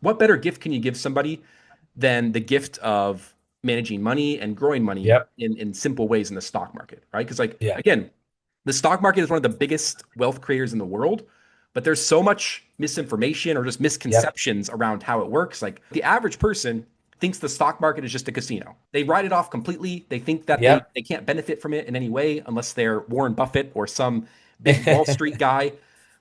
what better gift can you give somebody than the gift of managing money and growing money Yep. in simple ways in the stock market, right? Because, like, Yeah. again, the stock market is one of the biggest wealth creators in the world, but there's so much misinformation or just Yep. misconceptions around how it works. Like, the average person thinks the stock market is just a casino. They write it off completely. They think that they, Yep. they can't benefit from it in any way unless they're Warren Buffett or some big Wall Street guy.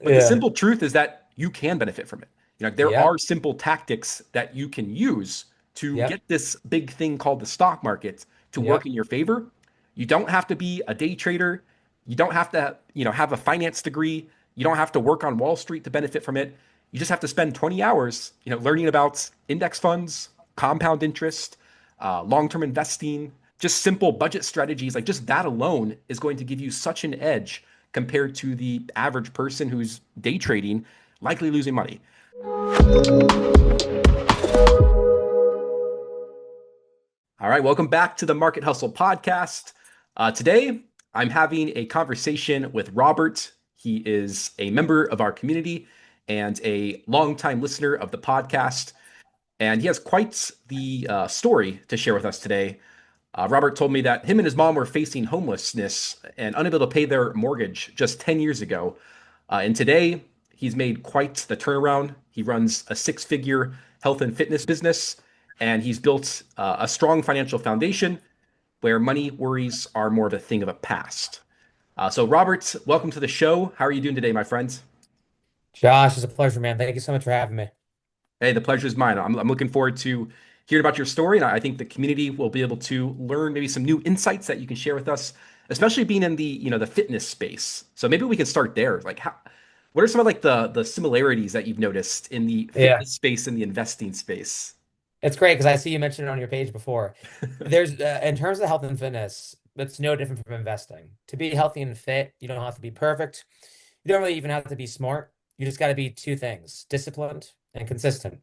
But the Yeah. simple truth is that you can benefit from it. There Yep. are simple tactics that you can use to Yep. get this big thing called the stock market to work Yep. in your favor. You don't have to be a day trader. You don't have to, have a finance degree. You don't have to work on Wall Street to benefit from it. You just have to spend 20 hours, learning about index funds, compound interest, long-term investing, just simple budget strategies. Like, just that alone is going to give you such an edge compared to the average person who's day trading, likely losing money. All right, welcome back to the Market Hustle podcast. Today, I'm having a conversation with Robert. He is a member of our community and a longtime listener of the podcast, and he has quite the story to share with us today. Robert told me that him and his mom were facing homelessness and unable to pay their mortgage just 10 years ago. And today, he's made quite the turnaround. He runs a six-figure health and fitness business, and he's built a strong financial foundation where money worries are more of a thing of a past. So, Robert, welcome to the show. How are you doing today, my friends? Josh, it's a pleasure, man. Thank you so much for having me. Hey, the pleasure is mine. I'm looking forward to hearing about your story, and I think the community will be able to learn maybe some new insights that you can share with us, especially being in the fitness space. So maybe we can start there. Like, what are some of like the similarities that you've noticed in the Yeah. fitness space and the investing space? It's great because I see you mentioned it on your page before. There's, in terms of health and fitness, it's no different from investing. To be healthy and fit, you don't have to be perfect. You don't really even have to be smart. You just got to be two things, disciplined and consistent.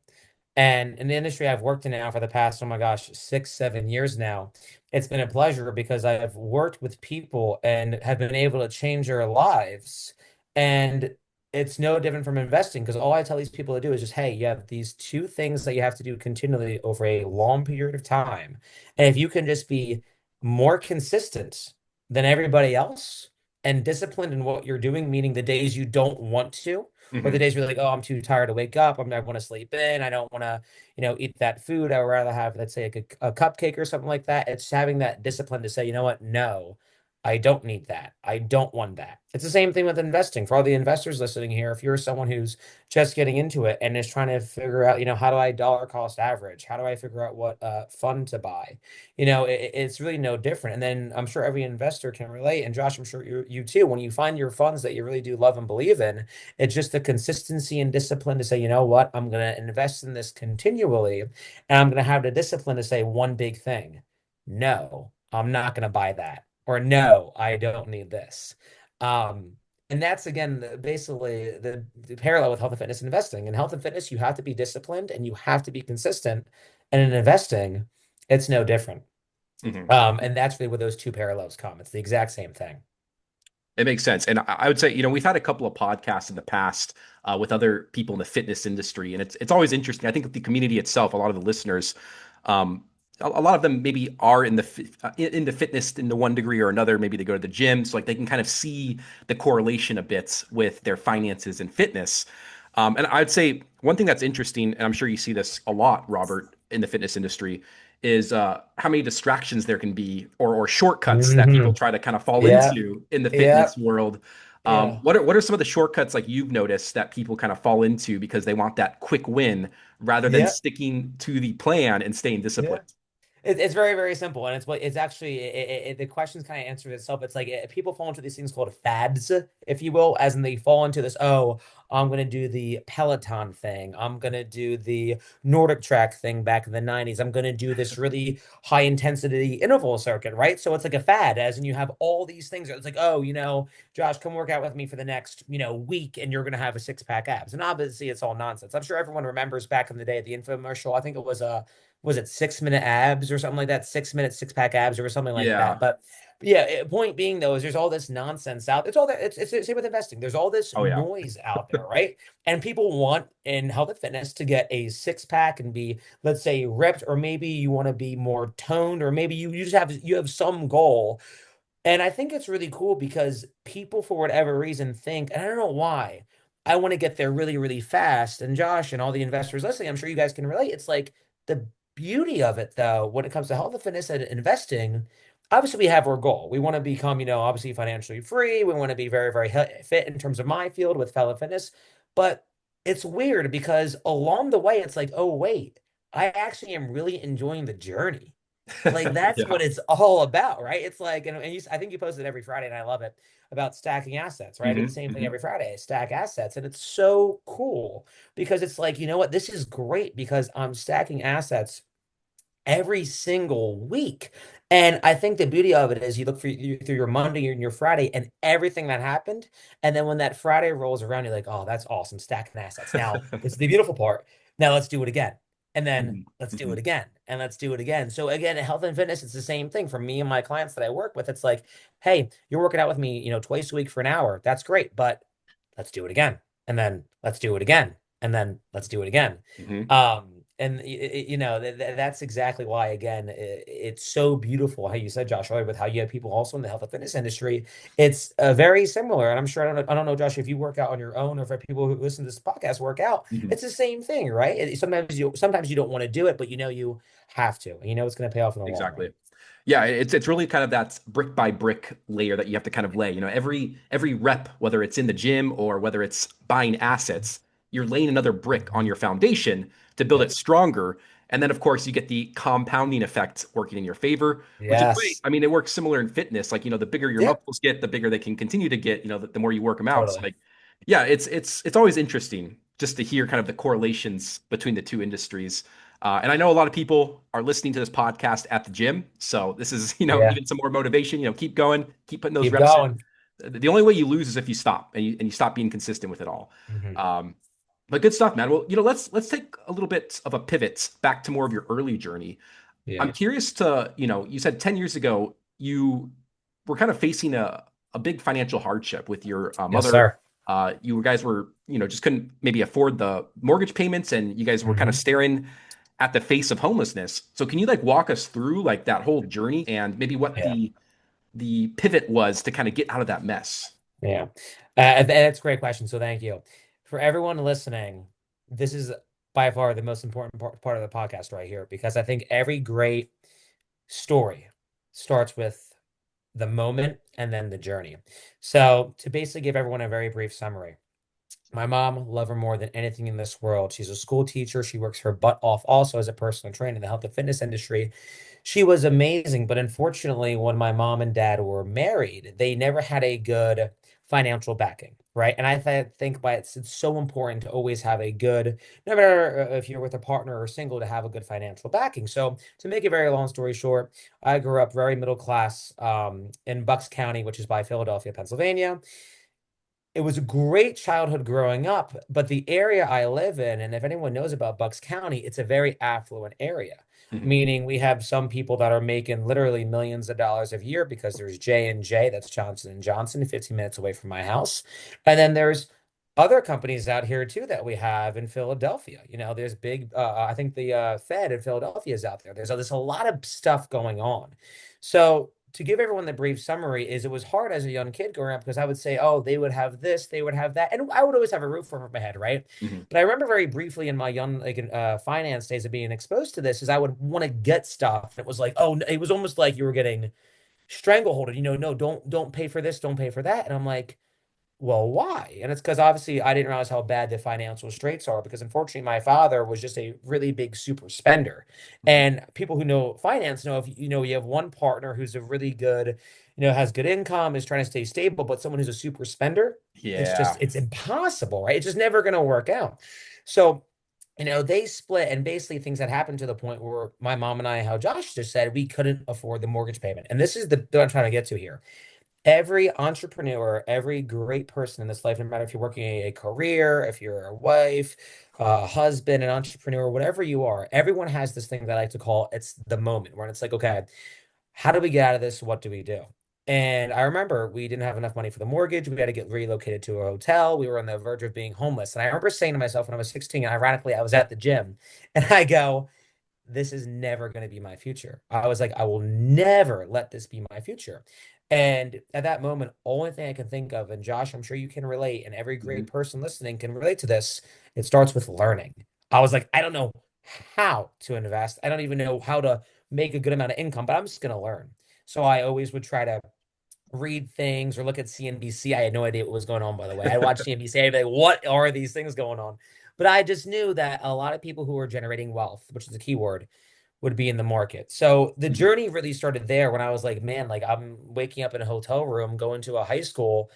And in the industry I've worked in now for the past, oh my gosh, 6, 7 years now, it's been a pleasure because I've worked with people and have been able to change their lives. And it's no different from investing because all I tell these people to do is just, hey, you have these two things that you have to do continually over a long period of time. And if you can just be more consistent than everybody else and disciplined in what you're doing, meaning the days you don't want to, or the Hmm. days where you're like, oh, I'm too tired to wake up. I want to sleep in. I don't want to, eat that food. I would rather have, let's say, a cupcake or something like that. It's having that discipline to say, you know what? No, I don't need that. I don't want that. It's the same thing with investing. For all the investors listening here, if you're someone who's just getting into it and is trying to figure out, how do I dollar cost average? How do I figure out what fund to buy? It's really no different. And then I'm sure every investor can relate. And Josh, I'm sure you too. When you find your funds that you really do love and believe in, it's just the consistency and discipline to say, you know what, I'm going to invest in this continually. And I'm going to have the discipline to say one big thing. No, I'm not going to buy that. Or no, I don't need this. Um, and that's again basically the parallel with health and fitness and investing. In health and fitness, you have to be disciplined and you have to be consistent. And in investing, it's no different. Hmm. And that's really where those two parallels come. It's the exact same thing. It makes sense. And I would say, we've had a couple of podcasts in the past with other people in the fitness industry, and it's always interesting. I think that the community itself, a lot of the listeners, um, a lot of them maybe are in the fitness in the one degree or another. Maybe they go to the gym, so like they can kind of see the correlation a bit with their finances and fitness. And I'd say one thing that's interesting, and I'm sure you see this a lot, Robert, in the fitness industry, is how many distractions there can be or shortcuts that people Hmm. try to kind of fall Yeah. into in the Yeah. fitness world. Yeah. What are some of the shortcuts like you've noticed that people kind of fall into because they want that quick win rather than Yeah. sticking to the plan and staying Yeah. disciplined? It's very, very simple, and it's actually the questions kind of answer itself. It's like people fall into these things called fads, if you will, as in they fall into this. Oh, I'm gonna do the Peloton thing. I'm gonna do the Nordic track thing back in the '90s. I'm gonna do this really high intensity interval circuit, right? So it's like a fad, as in you have all these things. It's like, oh, Josh, come work out with me for the next week, and you're gonna have a six pack abs. And obviously, it's all nonsense. I'm sure everyone remembers back in the day the infomercial. I think it was was it 6 minute abs or something like that? 6 minute six pack abs or something like that. Yeah. But yeah, point being though is there's all this nonsense out. It's all that it's the same with investing. There's all this Oh yeah. noise out there, right? And people want in health and fitness to get a six pack and be, let's say, ripped, or maybe you want to be more toned, or maybe you just have some goal. And I think it's really cool because people, for whatever reason, think, and I don't know why, I want to get there really, really fast. And Josh and all the investors listening, I'm sure you guys can relate. It's like the beauty of it, though, when it comes to health and fitness and investing, obviously we have our goal. We want to become, obviously financially free. We want to be very, very fit in terms of my field with fellow fitness. But it's weird because along the way, it's like, oh, wait, I actually am really enjoying the journey. Like that's Yeah. what it's all about, right? It's like, and I think you post it every Friday, and I love it about stacking assets, right? I do the same thing Hmm. every Friday, stack assets, and it's so cool because it's like, you know what, this is great because I'm stacking assets every single week. And I think the beauty of it is you look through your Monday and your Friday and everything that happened. And then when that Friday rolls around, you're like, oh, that's awesome. Stacking assets. Now, this is the beautiful part. Now let's do it again. And then Hmm. let's do Hmm. it again. And let's do it again. So again, in health and fitness, it's the same thing for me and my clients that I work with. It's like, hey, you're working out with me, twice a week for an hour. That's great. But let's do it again. And then let's do it again. And then let's do it again. Hmm. And that's exactly why, again, it's so beautiful how you said, Josh, earlier, with how you have people also in the health and fitness industry. It's very similar, and I'm sure I don't know, Josh, if you work out on your own or if people who listen to this podcast work out. Hmm. It's the same thing, right? Sometimes you don't want to do it, but you have to, and it's going to pay off in the long Exactly. run. Yeah, it's really kind of that brick by brick layer that you have to kind of lay. Every rep, whether it's in the gym or whether it's buying assets, you're laying another brick on Mhm. your foundation to build it Yep. stronger. And then of course you get the compounding effect working in your favor, which is great. Yes. I mean, it works similar in fitness. Like, the bigger your Yeah. muscles get, the bigger they can continue to get, the more you work them out. So Totally. like, yeah, it's always interesting just to hear kind of the correlations between the two industries. And I know a lot of people are listening to this podcast at the gym. So this is, Yeah. even some more motivation, keep going, keep putting those Keep reps going. in. The only way you lose is if you stop and you stop being consistent with it all. Hmm. Um, but good stuff, man. Well, let's take a little bit of a pivot back to more of your early journey. I'm Yeah. curious to, you said 10 years ago you were kind of facing a big financial hardship with your Yes, mother. sir. You guys were, just couldn't maybe afford the mortgage payments, and you guys were kind of Hmm. staring at the face of homelessness. So can you like walk us through like that whole journey and maybe what Yeah. the pivot was to kind of get out of that mess? Yeah. That's a great question. So thank you. For everyone listening, this is by far the most important part of the podcast right here, because I think every great story starts with the moment and then the journey. So to basically give everyone a very brief summary, my mom, love her more than anything in this world. She's a school teacher. She works her butt off also as a personal trainer in the health and fitness industry. She was amazing, but unfortunately, when my mom and dad were married, they never had a good financial backing, right? And I think by it's so important to always have a good, no matter if you're with a partner or single, to have a good financial backing. So to make a very long story short, I grew up very middle class in Bucks County, which is by Philadelphia, Pennsylvania. It was a great childhood growing up, but the area I live in, and if anyone knows about Bucks County, it's a very affluent area, Mhm. meaning we have some people that are making literally millions of dollars a year because there's J&J, that's Johnson and Johnson, 15 minutes away from my house. And then there's other companies out here too that we have in Philadelphia. There's big, I think the Fed in Philadelphia is out there. There's a lot of stuff going on. So to give everyone the brief summary is it was hard as a young kid growing up because I would say, oh, they would have this, they would have that. And I would always have a roof over my head, right? Mhm. But I remember very briefly in my young, like, finance days of being exposed to this is I would want to get stuff. It was like, oh, it was almost like you were getting strangleholded, no, don't pay for this, don't pay for that. And I'm like, well, why? And it's because obviously I didn't realize how bad the financial straits are because unfortunately my father was just a really big super spender. Mhm. And people who know finance know if you have one partner who's a really good, has good income, is trying to stay stable, but someone who's a super spender, Yeah. it's impossible, right? It's just never going to work out. So, they split and basically things that happened to the point where my mom and I, how Josh just said, we couldn't afford the mortgage payment. And this is the what I'm trying to get to here. every entrepreneur, every great person in this life, no matter if you're working a career, if you're a wife, a husband, an entrepreneur, whatever you are, everyone has this thing that I like to call it's the moment where it's like, okay, how do we get out of this? What do we do? And I remember we didn't have enough money for the mortgage. We had to get relocated to a hotel. We were on the verge of being homeless. And I remember saying to myself when I was 16, and ironically, I was at the gym, and I go, this is never going to be my future. I was like, I will never let this be my future. And at that moment, only thing I can think of, and Josh, I'm sure you can relate, and every great Mhm. person listening can relate to this, it starts with learning. I was like, I don't know how to invest. I don't even know how to make a good amount of income, but I'm just going to learn. So I always would try to read things or look at CNBC. I had no idea what was going on, by the way. I watched CNBC. I'd be like, what are these things going on? But I just knew that a lot of people who are generating wealth, which is a keyword, would be in the market. So the Mhm. journey really started there when I was like, man, like I'm waking up in a hotel room, going to a high school,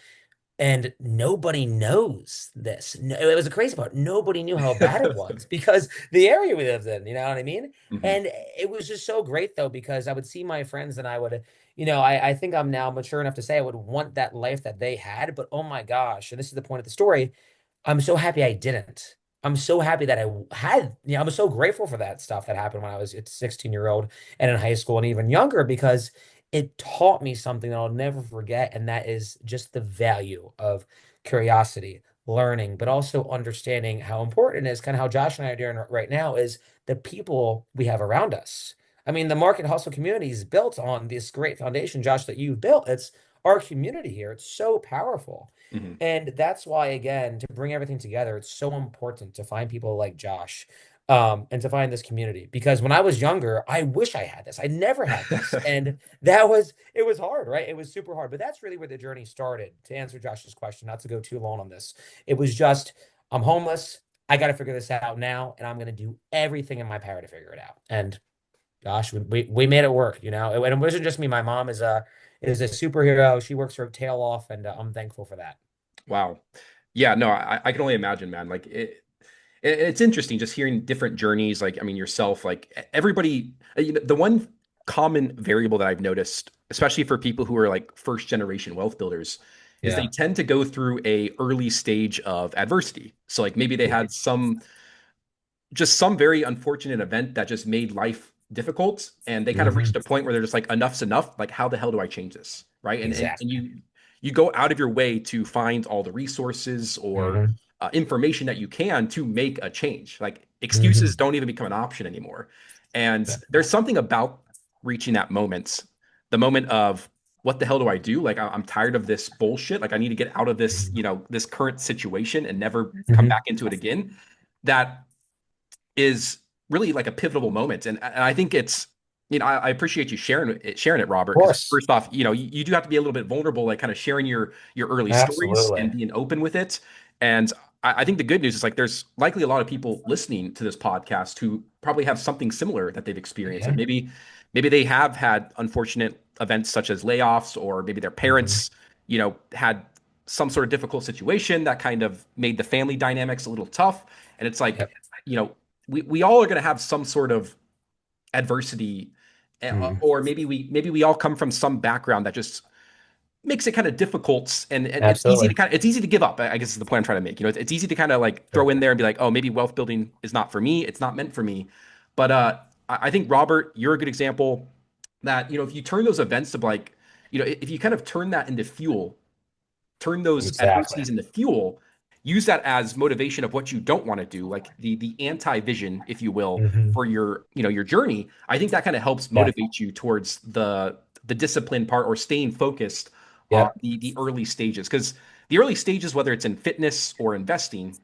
and nobody knows this. No, it was a crazy part. Nobody knew how bad it was because the area we lived in, you know what I mean? Mhm. And it was just so great though, because I would see my friends and I would, I think I'm now mature enough to say I would want that life that they had, but oh my gosh, and this is the point of the story. I'm so happy I didn't. I'm so happy that I had, I'm so grateful for that stuff that happened when I was a 16-year-old and in high school and even younger because it taught me something that I'll never forget. And that is just the value of curiosity, learning, but also understanding how important it is, kind of how Josh and I are doing right now, is the people we have around us. I mean, the market hustle community is built on this great foundation, Josh, that you've built. It's our community here. It's so powerful. Mhm. And that's why, again, to bring everything together, it's so important to find people like Josh, and to find this community. Because when I was younger, I wish I had this. I never had this. And it was hard, right? It was super hard. But that's really where the journey started, to answer Josh's question, not to go too long on this. It was just, I'm homeless. I got to figure this out now. And I'm going to do everything in my power to figure it out. And gosh, we made it work, And it wasn't just me. My mom is a superhero. She works her tail off, and I'm thankful for that. Wow. Yeah, no, I can only imagine, man. Like it's interesting just hearing different journeys. Like, I mean, yourself, like everybody, the one common variable that I've noticed, especially for people who are like first generation wealth builders, is they Yeah. tend to go through a early stage of adversity. So like maybe they Yeah. had some very unfortunate event that just made life difficult and they kind of Hmm. reached a point where they're just like enough's enough, like how the hell do I change this, right? And Exactly. you go out of your way to find all the resources or Hmm. information that you can to make a change. Like excuses Hmm. don't even become an option anymore. And there's something about reaching that moment, the moment of what the hell do I do? Like I'm tired of this bullshit. Like I need to get out of this, this current situation and never come Hmm. back into it again. That is really like a pivotal moment. And I think it's, I appreciate you sharing it, Of Robert, because course. first off, you do have to be a little bit vulnerable, like kind of sharing your early stories and Absolutely. being open with it. And I think the good news is like there's likely a lot of people listening to this podcast who probably have something similar that they've experienced. Like Yeah. maybe they have had unfortunate events such as layoffs, or maybe their Hmm. parents, had some sort of difficult situation that kind of made the family dynamics a little tough. And it's like, Yep. you know, we all are going to have some sort of adversity, Hmm. or maybe we all come from some background that just makes it kind of difficult, and it's easy to Absolutely. it's easy to give up. I guess is the point I'm trying to make. It's easy to kind of like throw Sure. in there and be like, oh, maybe wealth building is not for me, it's not meant for me. But I think, Robert, you're a good example that, if you turn those events to like, if you kind of turn that into fuel, turn those Exactly. adversities into fuel, use that as motivation of what you don't want to do, like the anti-vision, if you will, Hmm. for your journey. I think that kind of helps Yeah. motivate you towards the discipline part, or staying focused on Yep. the early stages. Because the early stages, whether it's in fitness or investing,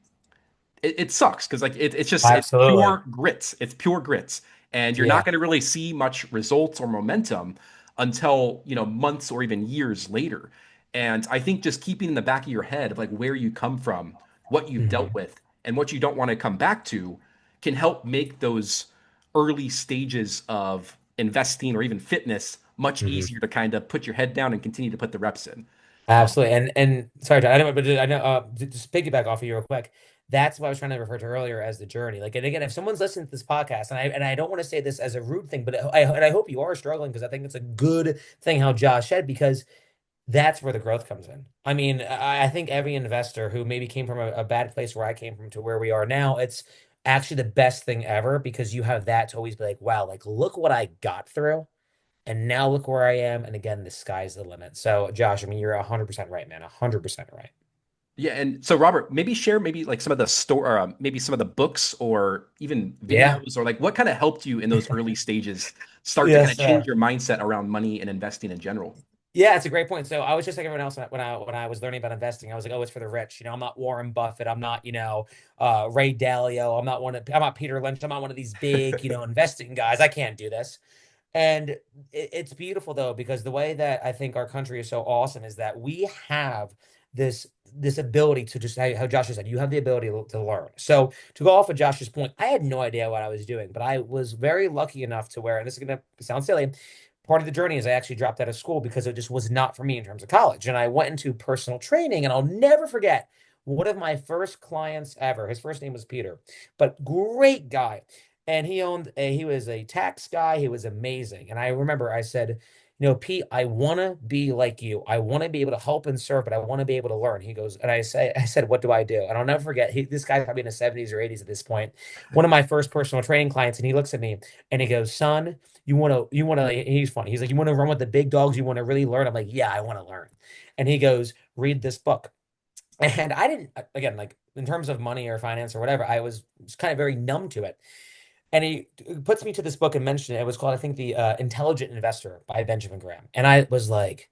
it sucks, because like it's Absolutely. pure grits. It's pure grits, and you're not Yeah. going to really see much results or momentum until months or even years later. And I think just keeping in the back of your head of like where you come from, what you've dealt Hmm. with, and what you don't want to come back to, can help make those early stages of investing or even fitness much Hmm. easier to kind of put your head down and continue to put the reps in. Absolutely. And sorry, John, I know, but I know, just piggyback off of you real quick. That's what I was trying to refer to earlier as the journey. Like, and again, if someone's listening to this podcast, and I don't want to say this as a rude thing, but I hope you are struggling, because I think it's a good thing how Josh said, because That's where the growth comes in. I mean, I think every investor who maybe came from a bad place where I came from to where we are now, it's actually the best thing ever because you have that to always be like, wow, like look what I got through. And now look where I am. And again, the sky's the limit. So, Josh, I mean, you're 100% right, man. 100% right. Yeah, and so Robert, maybe share maybe like some of the store, or maybe some of the books, or even Yeah. videos, or like what kind of helped you in those early stages start to kind of Yes. change your mindset around money and investing in general. Yeah, it's a great point. So I was just like everyone else when I was learning about investing. I was like, oh, it's for the rich. I'm not Warren Buffett. I'm not, Ray Dalio. I'm not Peter Lynch. I'm not one of these big, investing guys. I can't do this. And it's beautiful though, because the way that I think our country is so awesome is that we have this this ability to just how Josh said, you have the ability to learn. So to go off of Josh's point, I had no idea what I was doing, but I was very lucky enough to where, and this is gonna sound silly, part of the journey is I actually dropped out of school because it just was not for me in terms of college. And I went into personal training, and I'll never forget one of my first clients ever. His first name was Peter, but great guy. And he was a tax guy. He was amazing. And I remember I said, Pete, I want to be like you. I want to be able to help and serve, but I want to be able to learn. He goes, and I said, what do I do? And I'll never forget. This guy's probably in his 70s or 80s at this point. One of my first personal training clients, and he looks at me and he goes, son, he's funny. He's like, you want to run with the big dogs? You want to really learn? I'm like, yeah, I want to learn. And he goes, read this book. And I didn't, again, like in terms of money or finance or whatever, I was kind of very numb to it. And he puts me to this book and mentioned it. It was called, I think, The Intelligent Investor by Benjamin Graham. And I was like,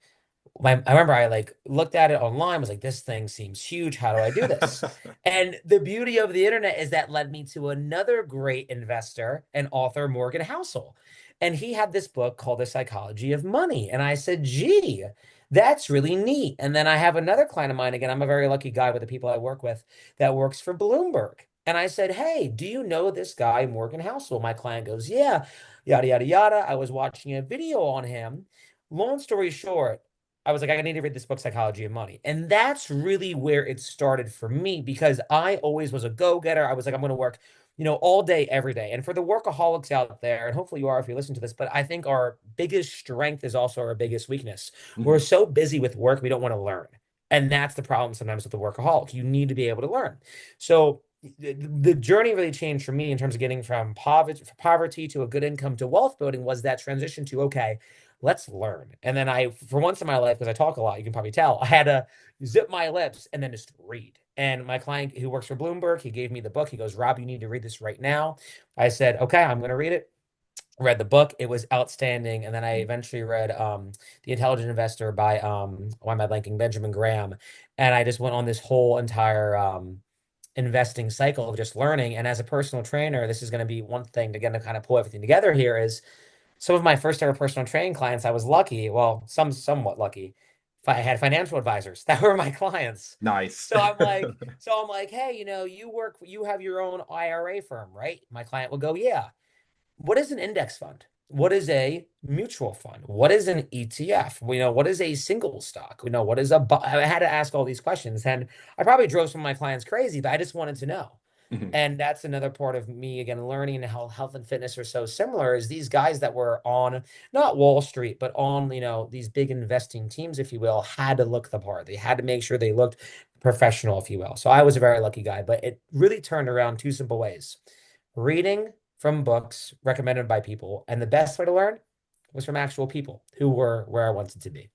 I remember I like looked at it online, was like, this thing seems huge. How do I do this? And the beauty of the internet is that led me to another great investor and author, Morgan Housel. And he had this book called The Psychology of Money. And I said, gee, that's really neat. And then I have another client of mine, again, I'm a very lucky guy with the people I work with that works for Bloomberg. And I said, hey, do you know this guy, Morgan Housel? My client goes, yeah, yada, yada, yada. I was watching a video on him. Long story short, I was like, I need to read this book, Psychology of Money. And that's really where it started for me because I always was a go-getter. I was like, I'm going to work, all day, every day. And for the workaholics out there, and hopefully you are if you listen to this, but I think our biggest strength is also our biggest weakness. We're Mhm. so busy with work, we don't want to learn. And that's the problem sometimes with the workaholic. You need to be able to learn. So the journey really changed for me in terms of getting from poverty to a good income to wealth building was that transition to, okay, let's learn. And then for once in my life, because I talk a lot, you can probably tell, I had to zip my lips and then just read. And my client who works for Bloomberg, he gave me the book. He goes, Rob, you need to read this right now. I said, okay, I'm going to read it. Read the book. It was outstanding. And then I eventually read The Intelligent Investor by, why am I blanking? Benjamin Graham. And I just went on this whole entire investing cycle of just learning. And as a personal trainer, this is going to be one thing to, again, to kind of pull everything together here is some of my first ever personal training clients, I was lucky, well, somewhat lucky. If I had financial advisors that were my clients. Nice. So I'm like, hey, you have your own IRA firm, right? My client will go, yeah. What is an index fund? What is a mutual fund? What is an ETF? What is a single stock? What is I had to ask all these questions, and I probably drove some of my clients crazy, but I just wanted to know. Mhm. And that's another part of me, again, learning how health and fitness are so similar is these guys that were on not Wall Street, but on, these big investing teams, if you will, had to look the part. They had to make sure they looked professional, if you will. So I was a very lucky guy, but it really turned around two simple ways. Reading from books recommended by people, and the best way to learn was from actual people who were where I wanted to be.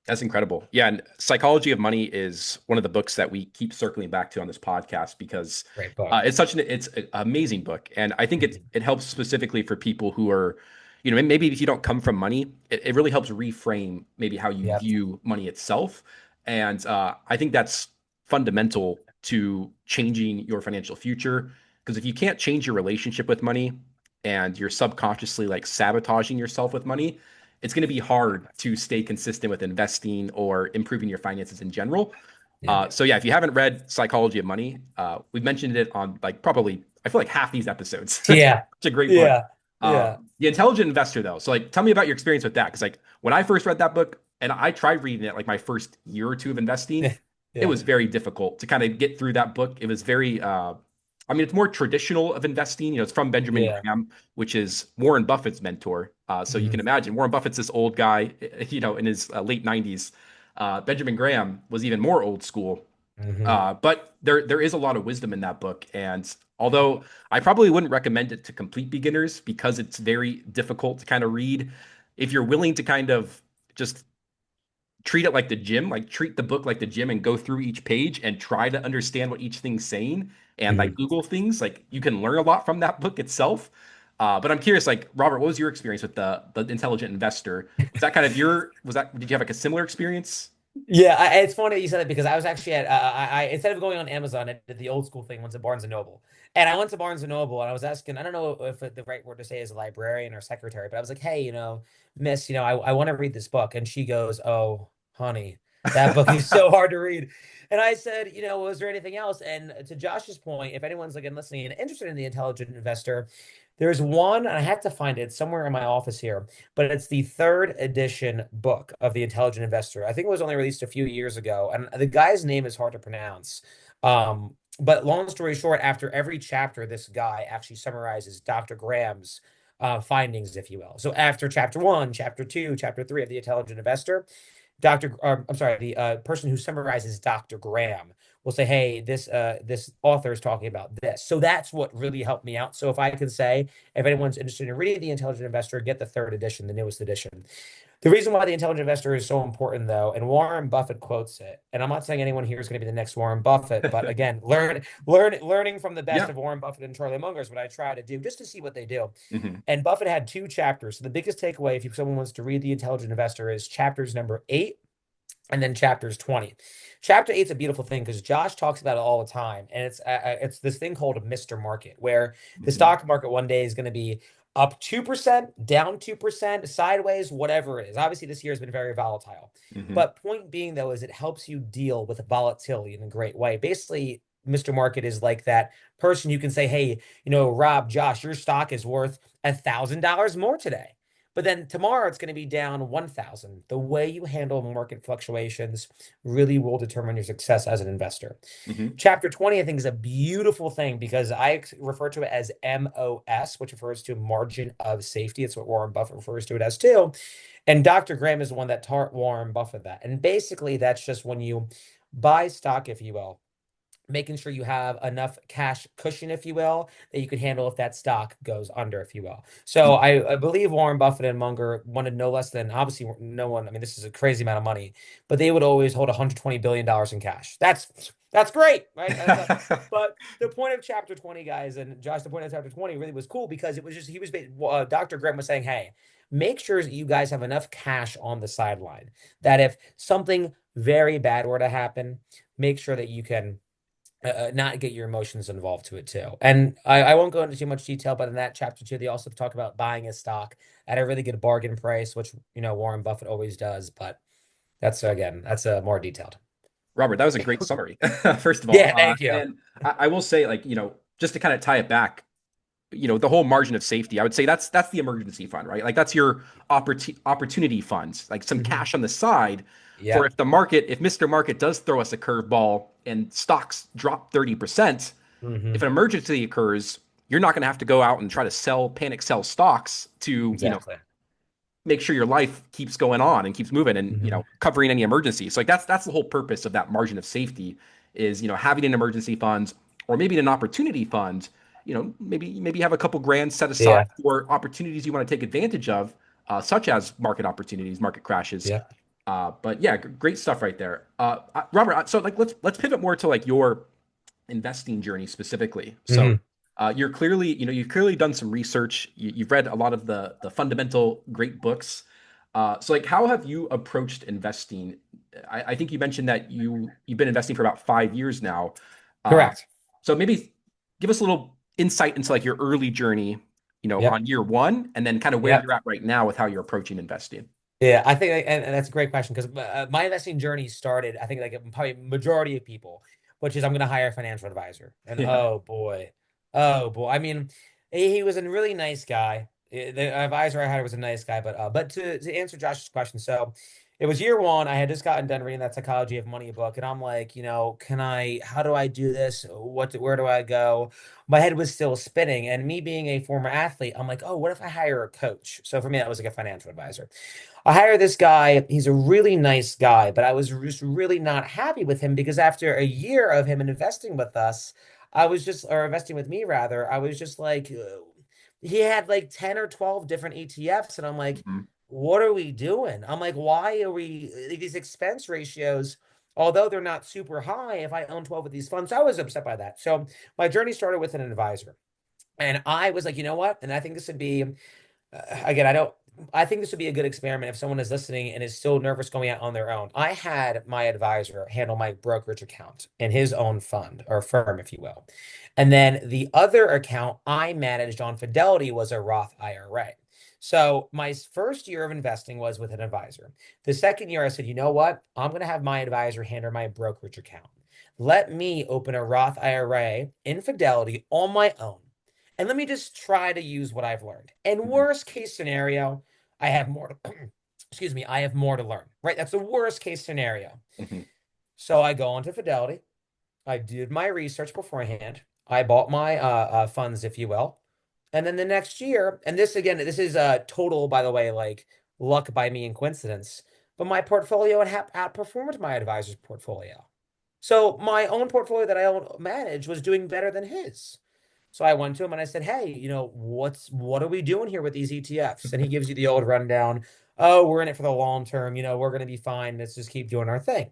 That's incredible. Yeah, and Psychology of Money is one of the books that we keep circling back to on this podcast because Great book. it's an amazing book, and I think Mhm. it helps specifically for people who are, maybe if you don't come from money, it really helps reframe maybe how you Yep. view money itself, and I think that's fundamental to changing your financial future. Because if you can't change your relationship with money, and you're subconsciously like sabotaging yourself with money, it's going to be hard to stay consistent with investing or improving your finances in general. Yeah. So yeah, if you haven't read Psychology of Money, we've mentioned it on like probably I feel like half these episodes. It's Yeah. a great book. Yeah. Yeah. The Intelligent Investor though, so like tell me about your experience with that because like when I first read that book and I tried reading it like my first year or two of investing, it Yeah. was very difficult to kind of get through that book. It was very I mean, it's more traditional of investing. It's from Benjamin Yeah. Graham, which is Warren Buffett's mentor. So you can Mhm. imagine Warren Buffett's this old guy, in his late 90s. Benjamin Graham was even more old school. Hmm. But there is a lot of wisdom in that book, and although I probably wouldn't recommend it to complete beginners because it's very difficult to kind of read, if you're willing to kind of just treat it like the gym, like treat the book like the gym and go through each page and try to understand what each thing's saying and like Hmm. Google things, like you can learn a lot from that book itself. But I'm curious, like Robert, what was your experience with the Intelligent Investor? Was that kind of your was that did you have like a similar experience? Yeah, it's funny that you said that because I was actually at I instead of going on Amazon, I did the old school thing, went to Barnes and Noble, and I went to Barnes and Noble, and I was asking, I don't know if the right word to say is a librarian or secretary, but I was like, hey, Miss, I want to read this book, and she goes, oh, honey, that book is so hard to read, and I said, was there anything else? And to Josh's point, if anyone's again listening and interested in the Intelligent Investor, there's one, and I have to find it somewhere in my office here, but it's the third edition book of The Intelligent Investor. I think it was only released a few years ago, and the guy's name is hard to pronounce. But long story short, after every chapter, this guy actually summarizes Dr. Graham's findings, if you will. So after chapter one, chapter two, chapter three of The Intelligent Investor, I'm sorry, the person who summarizes Dr. Graham will say, "Hey, this author is talking about this." So that's what really helped me out. So if I can say, if anyone's interested in reading The Intelligent Investor, get the third edition, the newest edition. The reason why The Intelligent Investor is so important, though, and Warren Buffett quotes it, and I'm not saying anyone here is going to be the next Warren Buffett, but again, learning from the best Yeah. of Warren Buffett and Charlie Munger is what I try to do, just to see what they do. Hmm. And Buffett had two chapters. So the biggest takeaway, if someone wants to read The Intelligent Investor, is chapters number 8 and then chapters 20. Chapter 8 is a beautiful thing because Josh talks about it all the time, and it's this thing called Mr. Market, where the Hmm. stock market one day is going to be up 2%, down 2%, sideways, whatever it is. Obviously, this year has been very volatile. Hmm. But point being, though, is it helps you deal with volatility in a great way. Basically, Mr. Market is like that person you can say, hey, Rob, Josh, your stock is worth $1,000 more today. But then tomorrow it's going to be down 1,000. The way you handle market fluctuations really will determine your success as an investor. Hmm. Chapter 20, I think, is a beautiful thing because I refer to it as MOS, which refers to margin of safety. It's what Warren Buffett refers to it as too. And Dr. Graham is the one that taught Warren Buffett that. And basically, that's just when you buy stock, if you will, making sure you have enough cash cushion, if you will, that you can handle if that stock goes under, if you will. So I believe Warren Buffett and Munger wanted no less than, obviously no one, I mean, this is a crazy amount of money, but they would always hold $120 billion in cash. That's great, right? But the point of chapter 20, guys, and Josh, the point of chapter 20 really was cool because it was just, Dr. Graham was saying, hey, make sure that you guys have enough cash on the sideline that if something very bad were to happen, make sure that you can not get your emotions involved to it too. And I won't go into too much detail, but in that chapter two, they also talk about buying a stock at a really good bargain price, which Warren Buffett always does. But that's more detailed. Robert, that was a great summary, first of all. Yeah, thank you. And I will say, like, just to kind of tie it back, the whole margin of safety, I would say that's the emergency fund, right? Like that's your opportunity funds, like some Hmm. cash on the side for Yep. if Mr. Market does throw us a curveball and stocks drop 30%, if Hmm. an emergency occurs, you're not going to have to go out and try to panic sell stocks to, Exactly. make sure your life keeps going on and keeps moving and Hmm. covering any emergencies. So like that's the whole purpose of that margin of safety is having an emergency fund or maybe an opportunity fund. Maybe you have a couple grand set aside Yeah. for opportunities you want to take advantage of, such as market opportunities, market crashes. Yeah. But yeah, great stuff right there, Robert. So like let's pivot more to like your investing journey specifically. So Hmm. you've clearly done some research. You've read a lot of the fundamental great books. So like how have you approached investing? I think you mentioned that you've been investing for about 5 years now. Uh, Correct. so maybe give us a little insight into like your early journey, Yep. on year one, and then kind of where Yep. you're at right now with how you're approaching investing. Yeah, I think, and that's a great question because my investing journey started, I think, like probably majority of people, which is I'm going to hire a financial advisor, and Yeah. oh boy. I mean, he was a really nice guy. The advisor I hired was a nice guy, but to answer Josh's question, so it was year one. I had just gotten done reading that Psychology of Money book, and I'm like, how do I do this? Where do I go? My head was still spinning, and me being a former athlete, I'm like, oh, what if I hire a coach? So for me, that was like a financial advisor. I hired this guy. He's a really nice guy, but I was just really not happy with him because after a year of him investing with us, or investing with me rather, I was just like, he had like 10 or 12 different ETFs. And I'm like, Mhm. what are we doing? I'm like, why are we these expense ratios? Although they're not super high, if I own 12 of these funds, I was upset by that. So my journey started with an advisor. And I was like, you know what? And I think this would be again, I think this would be a good experiment if someone is listening and is still nervous going out on their own. I had my advisor handle my brokerage account in his own fund or firm, if you will. And then the other account I managed on Fidelity was a Roth IRA. So my first year of investing was with an advisor. The second year, I said, you know what? I'm going to have my advisor handle my brokerage account. Let me open a Roth IRA in Fidelity on my own. And let me just try to use what I've learned. And Mhm. worst case scenario, I have more to, excuse me, I have more to learn, right? That's the worst case scenario. Mhm. So I go onto Fidelity. I did my research beforehand. I bought my funds, if you will. And then the next year, and this again, this is a total, by the way, like luck by me and coincidence, but my portfolio had outperformed my advisor's portfolio. So my own portfolio that I own managed was doing better than his. So I went to him and I said, "Hey, what are we doing here with these ETFs?" And he gives you the old rundown. Oh, we're in it for the long term. We're going to be fine. Let's just keep doing our thing.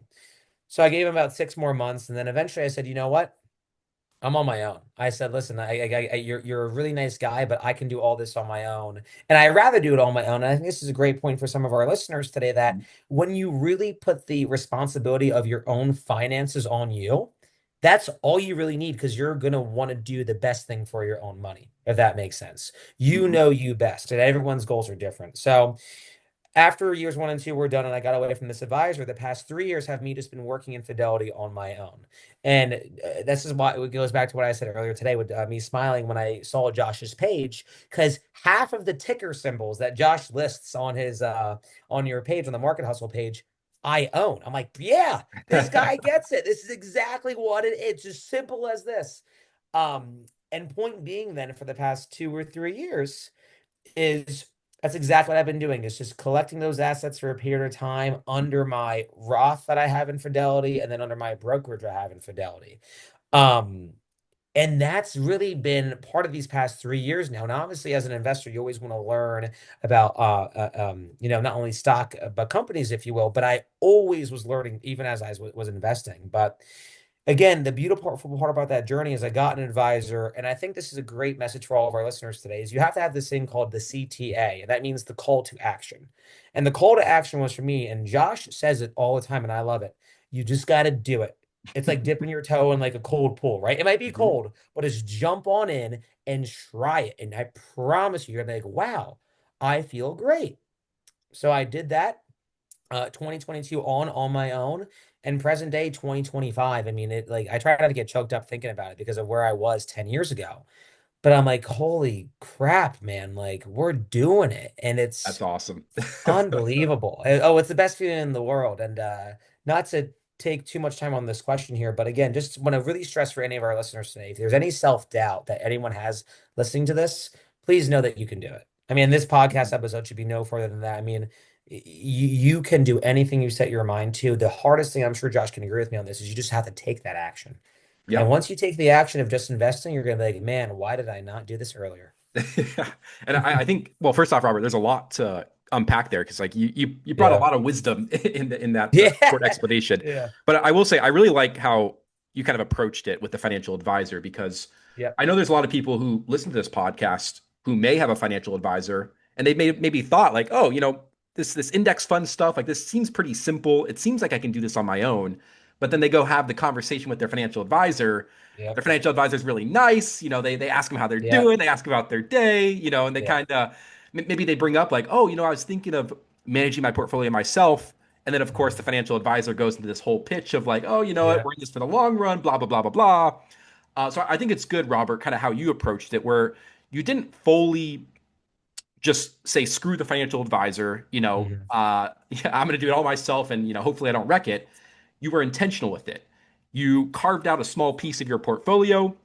So I gave him about 6 more months, and then eventually I said, "You know what? I'm on my own." I said, "Listen, you're a really nice guy, but I can do all this on my own, and I'd rather do it on my own." And I think this is a great point for some of our listeners today that when you really put the responsibility of your own finances on you, that's all you really need because you're gonna want to do the best thing for your own money, if that makes sense. You Mhm. know you best, and everyone's goals are different. So after years one and two were done and I got away from this advisor, the past 3 years have me just been working in Fidelity on my own. And this is why it goes back to what I said earlier today with me smiling when I saw Josh's page, because half of the ticker symbols that Josh lists on his on your page, on the Market Hustle page, I own. I'm like, yeah, this guy gets it. This is exactly what it's as simple as this. And point being then for the past 2 or 3 years is that's exactly what I've been doing is just collecting those assets for a period of time under my Roth that I have in Fidelity and then under my brokerage I have in Fidelity. Um, and that's really been part of these past 3 years now. And obviously, as an investor, you always want to learn about, not only stock, but companies, if you will. But I always was learning, even as I was investing. But again, the beautiful part about that journey is I got an advisor, and I think this is a great message for all of our listeners today, is you have to have this thing called the CTA, and that means the call to action. And the call to action was for me, and Josh says it all the time, and I love it. You just got to do it. It's like dipping your toe in like a cold pool, right? It might be Mhm. cold, but just jump on in and try it. And I promise you, you're gonna be like, wow, I feel great. So I did that 2022 on my own, and present day 2025. I mean, it like I try not to get choked up thinking about it because of where I was 10 years ago. But I'm like, holy crap, man, like we're doing it. And That's it's awesome. unbelievable. Oh, it's the best feeling in the world. And not to take too much time on this question here, but again, just want to really stress for any of our listeners today, if there's any self-doubt that anyone has listening to this, please know that you can do it. I mean, this podcast episode should be no further than that. I mean, you can do anything you set your mind to. The hardest thing, I'm sure Josh can agree with me on this, is you just have to take that action. And Yep. once you take the action of just investing, you're going to be like, man, why did I not do this earlier? And I think, well, first off, Robert, there's a lot to unpack there because like you brought a Yeah. lot of wisdom in that Yeah. short explanation. Yeah. But I will say I really like how you kind of approached it with the financial advisor because Yep. I know there's a lot of people who listen to this podcast who may have a financial advisor and they may maybe thought like, oh, this index fund stuff, like this seems pretty simple. It seems like I can do this on my own. But then they go have the conversation with their financial advisor. Their Yep. financial advisor is really nice. They ask them how they're Yep. doing, they ask about their day, and they Yep. kind of maybe they bring up like, oh, I was thinking of managing my portfolio myself. And then of course the Mhm. financial advisor goes into this whole pitch of like, oh, you know what, Yep. we're in this for the long run, blah blah blah blah blah. So I think it's good, Robert, kind of how you approached it, where you didn't fully just say screw the financial advisor, Hmm. yeah, I'm going to do it all myself, and hopefully I don't wreck it. You were intentional with it. You carved out a small piece of your portfolio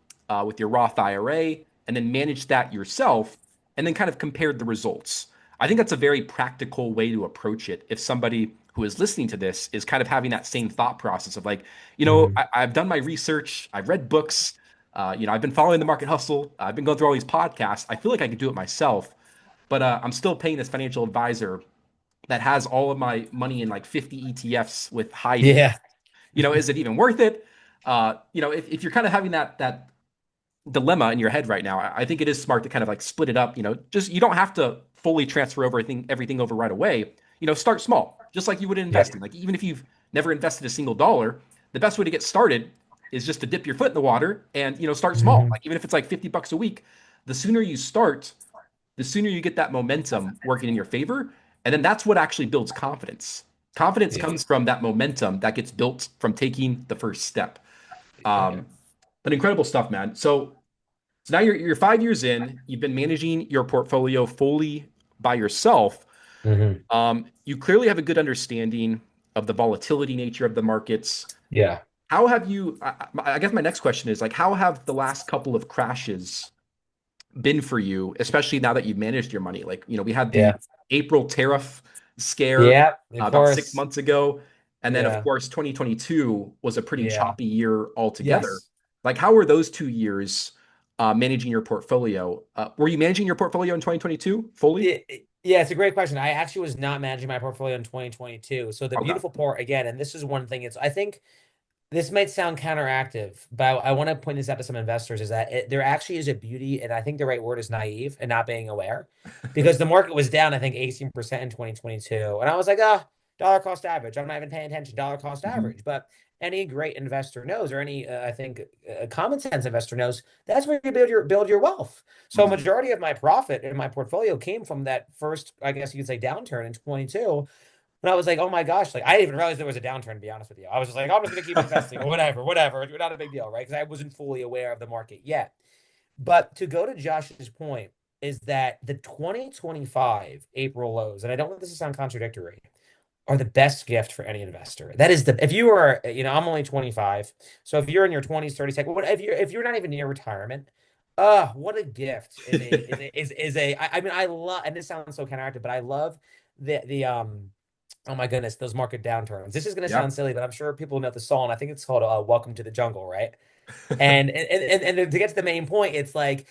with your Roth IRA, and then managed that yourself, and then kind of compared the results. I think that's a very practical way to approach it. If somebody who is listening to this is kind of having that same thought process of like, Hmm. I've done my research, I've read books, I've been following the market hustle, I've been going through all these podcasts. I feel like I could do it myself, but I'm still paying this financial advisor that has all of my money in like 50 ETFs with high dividends. Yeah. Is it even worth it? If you're kind of having that dilemma in your head right now, I think it is smart to kind of like split it up. Just you don't have to fully transfer everything over right away. Start small, just like you would in Yeah. investing. Like even if you've never invested a single dollar, the best way to get started is just to dip your foot in the water and start small. Hmm. Like even if it's like $50 a week, the sooner you start, the sooner you get that momentum working in your favor. And then that's what actually builds confidence. Confidence Yeah. comes from that momentum that gets built from taking the first step. Yeah. Um, but incredible stuff, man. So now you're 5 years in. You've been managing your portfolio fully by yourself. Hmm. You clearly have a good understanding of the volatility nature of the markets. Yeah. How have you? I guess my next question is like, how have the last couple of crashes been for you, especially now that you've managed your money? Like, we had the Yeah. April tariff scare Yeah. Of about six course. months ago. And then, of Yeah. course, 2022 was a pretty Yeah. choppy year altogether. Yes. Like, how were those 2 years managing your portfolio? Were you managing your portfolio in 2022 fully? Yeah, it's a great question. I actually was not managing my portfolio in 2022. So the Okay. beautiful part again, and this is one thing, I think this might sound counteractive, but I want to point this out to some investors is that there actually is a beauty, and I think the right word is naive and not being aware, because the market was down, I think 18% in 2022. And I was like, dollar cost average. I'm not even paying attention, dollar cost Mhm. average. But any great investor knows, or any, I think, common sense investor knows that's where you build your wealth. So a Mhm. majority of my profit in my portfolio came from that first, I guess you could say, downturn in 22. And I was like, oh my gosh, like I didn't even realize there was a downturn, to be honest with you. I was just like, I'm just gonna keep investing or whatever, whatever. It's not a big deal, right? Because I wasn't fully aware of the market yet. But to go to Josh's point, is that the 2025 April lows, and I don't want this to sound contradictory, are the best gift for any investor. That is if you are, I'm only 25. So if you're in your 20s, 30s, like what if you're not even near retirement, what a gift I mean, I love, and this sounds so counteractive, but I love the oh my goodness, those market downturns. This is going to Yeah. sound silly, but I'm sure people know the song. I think it's called "Welcome to the Jungle," right? And to get to the main point, it's like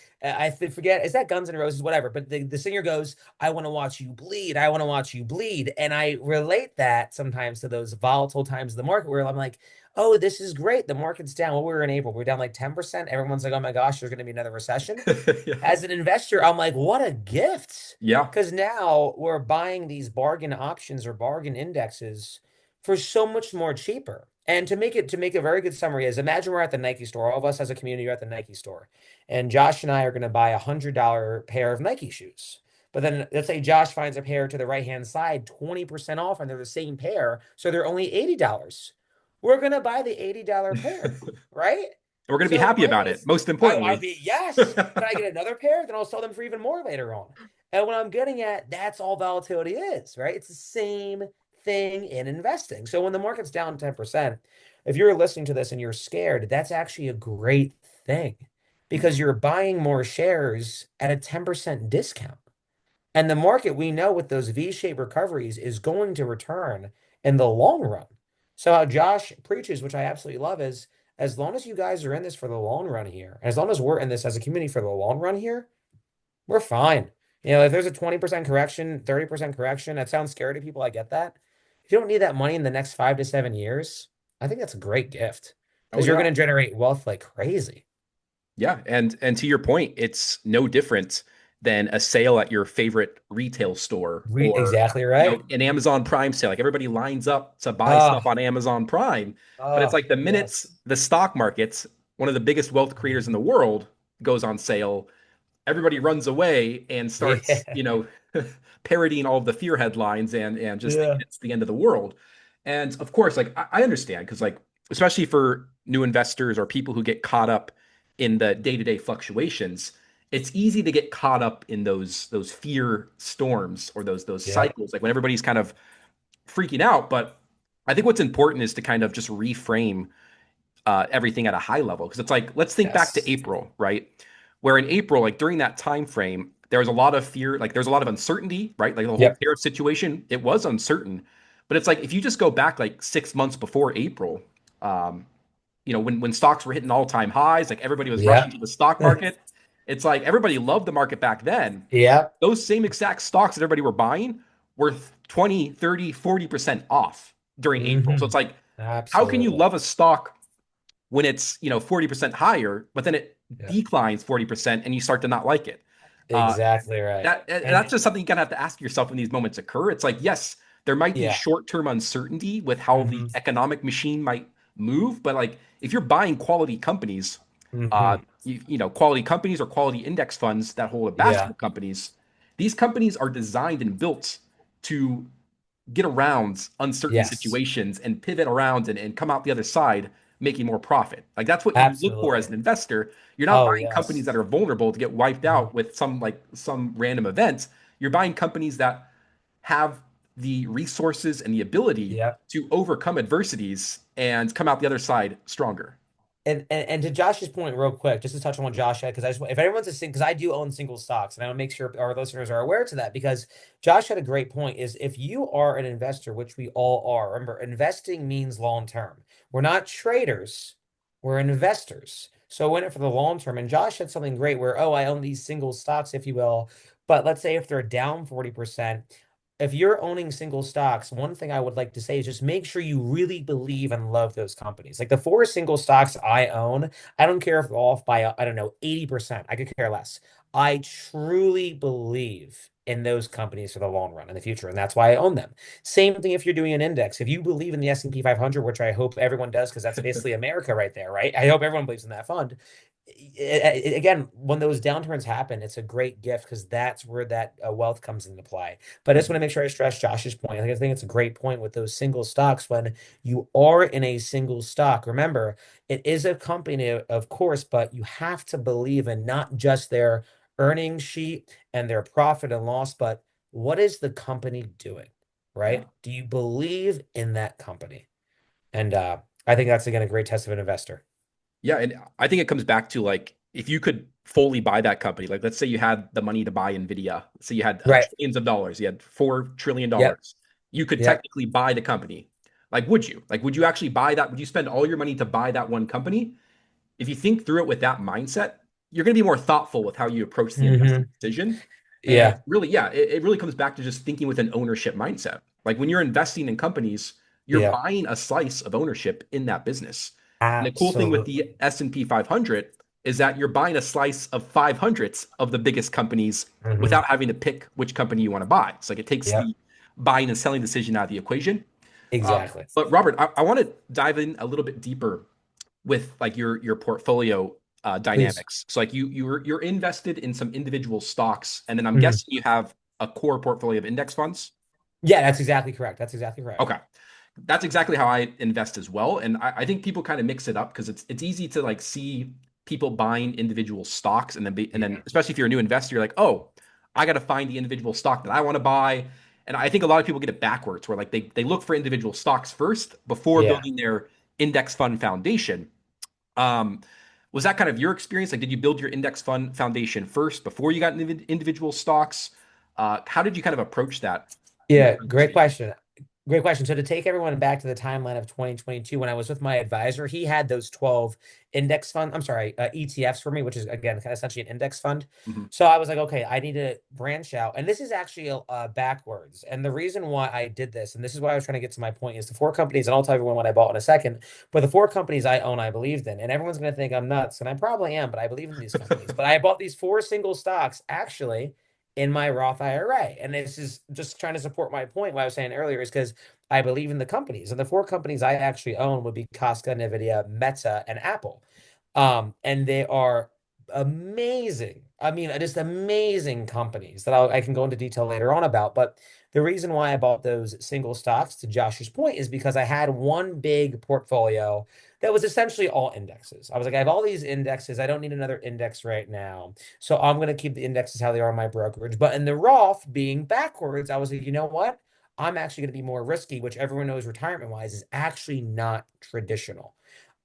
forget, is that Guns N' Roses, whatever. But the singer goes, "I want to watch you bleed. I want to watch you bleed," and I relate that sometimes to those volatile times of the market where I'm like, "Oh, this is great. The market's down. Well, we were in April. We're down like 10%. Everyone's like, "Oh my gosh, there's going to be another recession." Yeah. As an investor, I'm like, what a gift. Yeah. Because now we're buying these bargain options or bargain indexes for so much more cheaper. And to make a very good summary is imagine we're at the Nike store. All of us as a community are at the Nike store. And Josh and I are going to buy $100 pair of Nike shoes. But then let's say Josh finds a pair to the right-hand side, 20% off, and they're the same pair. So they're only $80. We're going to buy the $80 pair, right? We're going to be So the happy market about it, is, most I'd importantly. be, yes. Can I get another pair? Then I'll sell them for even more later on. And what I'm getting at, that's all volatility is, right? It's the same thing in investing. So when the market's down 10%, if you're listening to this and you're scared, that's actually a great thing because you're buying more shares at a 10% discount. And the market, we know with those V-shaped recoveries, is going to return in the long run. So how Josh preaches, which I absolutely love, is as long as you guys are in this for the long run here, as long as we're in this as a community for the long run here, we're fine. If there's a 20% correction, 30% correction, that sounds scary to people. I get that. If you don't need that money in the next 5 to 7 years, I think that's a great gift Oh because you're yeah. going to generate wealth like crazy. Yeah, and to your point, it's no different than a sale at your favorite retail store or Exactly right. an Amazon Prime sale. Like everybody lines up to buy stuff Ah, on Amazon Prime, but it's like the minutes yes. the stock markets, one of the biggest wealth creators in the world, goes on sale, everybody runs away and starts, Yeah. parodying all of the fear headlines and just thinking Yeah. it's the end of the world. And of course, like I understand because like especially for new investors or people who get caught up in the day-to-day fluctuations, it's easy to get caught up in those fear storms or those Yep. cycles, like when everybody's kind of freaking out. But I think what's important is to kind of just reframe everything at a high level, because it's like, let's think back to Yes. April, right? Where in April, like during that time frame, there was a lot of fear, like there's a lot of uncertainty, right? Like the whole Yep. tariff situation, it was uncertain. But it's like if you just go back like 6 months before April, um, when stocks were hitting all-time highs, like everybody was rushing Yep. to the stock market. It's like everybody loved the market back then. Yep. Those same exact stocks that everybody were buying were 20, 30, 40% off during April. So Hmm. it's like, how can you Absolutely. love a stock when it's 40% higher, but then it Yeah. declines 40% and you start to not like it? Uh, Exactly right. that's just something you kind of have to ask yourself when these moments occur. It's like, yes, there might be Yeah. short-term uncertainty with how the Hmm. economic machine might move, but like if you're buying quality companies, Hmm. quality companies or quality index funds that hold a basket Yeah. of companies, these companies are designed and built to get around uncertain Yes. situations and pivot around and come out the other side making more profit. Like that's what you look for as Absolutely. an investor. You're not Oh, buying companies that yes. are vulnerable to get wiped Mhm. out with some random event. You're buying companies that have the resources and the ability Yep. to overcome adversities and come out the other side stronger. And to Josh's point, real quick, just to touch on what Josh said, because if everyone's because I do own single stocks, and I want to make sure our listeners are aware to that, because Josh had a great point. Is if you are an investor, which we all are, remember, investing means long term. We're not traders, we're investors. So we're in it for the long term. And Josh said something great where, oh, I own these single stocks, if you will. But let's say if they're down 40%, if you're owning single stocks, one thing I would like to say is just make sure you really believe and love those companies. Like the four single stocks I own, I don't care if they're off by, I don't know, 80%. I could care less. I truly believe in those companies for the long run in the future, and that's why I own them. Same thing if you're doing an index. If you believe in the S&P 500, which I hope everyone does, because that's basically America right there, right? I hope everyone believes in that fund. Again, when those downturns happen, it's a great gift because that's where that wealth comes into play. But I just want to make sure I stress Josh's point. I think it's a great point with those single stocks. When you are in a single stock, remember, it is a company, of course, but you have to believe in not just their earnings sheet and their profit and loss, but what is the company doing, Yeah. right? Do you believe in that company? And I think that's, again, a great test of an investor. Yeah, and I think it comes back to like if you could fully buy that company, like let's say you had the money to buy Nvidia, say you had Right. trillions of dollars, you had $4 trillion, Yep. you could Yep. technically buy the company. Like, would you? Like, would you actually buy that? Would you spend all your money to buy that one company? If you think through it with that mindset, you're going to be more thoughtful with how you approach the investing Hmm. decision. And Yeah. really, yeah, it really comes back to just thinking with an ownership mindset. Like when you're investing in companies, you're Yeah. buying a slice of ownership in that business. And the cool thing with Absolutely. the S&P 500 is that you're buying a slice of 500ths of the biggest companies Hmm. without having to pick which company you want to buy. It's like it takes Yep. the buying and selling decision out of the equation. Uh, Exactly. but Robert, I want to dive in a little bit deeper with like your portfolio Please. dynamics. So like you're invested in some individual stocks, and then I'm Mhm. guessing you have a core portfolio of index funds. Yeah, that's exactly correct. That's exactly correct. Okay. That's exactly how I invest as well. And I think people kind of mix it up because it's easy to like see people buying individual stocks and then Yeah. especially if you're a new investor, you're like, oh, I got to find the individual stock that I want to buy. And I think a lot of people get it backwards where like they look for individual stocks first before Yeah. building their index fund foundation. Um, was that kind of your experience? Like, did you build your index fund foundation first before you got into individual stocks? How did you kind of approach that in that Yeah, great transition? question. Great question. So to take everyone back to the timeline of 2022, when I was with my advisor, he had those 12 index fund, I'm sorry, ETFs for me, which is again kind of essentially an index fund. Mhm. So I was like, okay, I need to branch out. And this is actually backwards. And the reason why I did this, and this is why I was trying to get to my point, is the four companies, and I'll tell everyone what I bought in a second, but the four companies I own, I believed in. And everyone's going to think I'm nuts, and I probably am, but I believe in these companies. But I bought these four single stocks actually in my Roth IRA. And this is just trying to support my point, what I was saying earlier, is because I believe in the companies. And the four companies I actually own would be Costco, Nvidia, Meta, and Apple. And they are amazing. I mean, just amazing companies that I can go into detail later on about. But the reason why I bought those single stocks, to Josh's point, is because I had one big portfolio that was essentially all indexes. I was like, I have all these indexes. I don't need another index right now. So I'm going to keep the indexes how they are in my brokerage. But in the Roth being backwards, I was like, you know what? I'm actually going to be more risky, which everyone knows retirement wise is actually not traditional.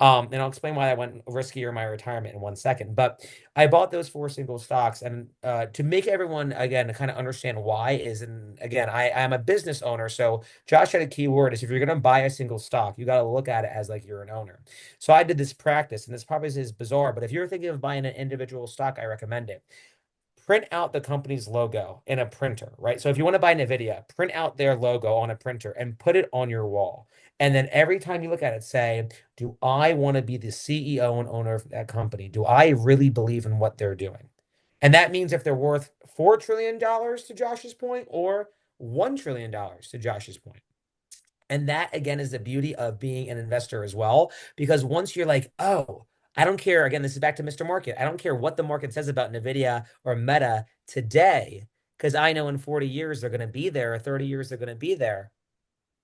And I'll explain why I went riskier in my retirement in 1 second. But I bought those four single stocks, and to make everyone again kind of understand why is, and again, I'm a business owner, so Josh had a key word is if you're going to buy a single stock, you got to look at it as like you're an owner. So I did this practice, and this probably is bizarre, but if you're thinking of buying an individual stock, I recommend it. Print out the company's logo in a printer, right? So if you want to buy NVIDIA, print out their logo on a printer and put it on your wall. And then every time you look at it, say, do I want to be the CEO and owner of that company? Do I really believe in what they're doing? And that means if they're worth $4 trillion to Josh's point, or $1 trillion to Josh's point. And that again is the beauty of being an investor as well. Because once you're like, oh, I don't care. Again, this is back to Mr. Market. I don't care what the market says about NVIDIA or Meta today, because I know in 40 years they're going to be there, or 30 years they're going to be there.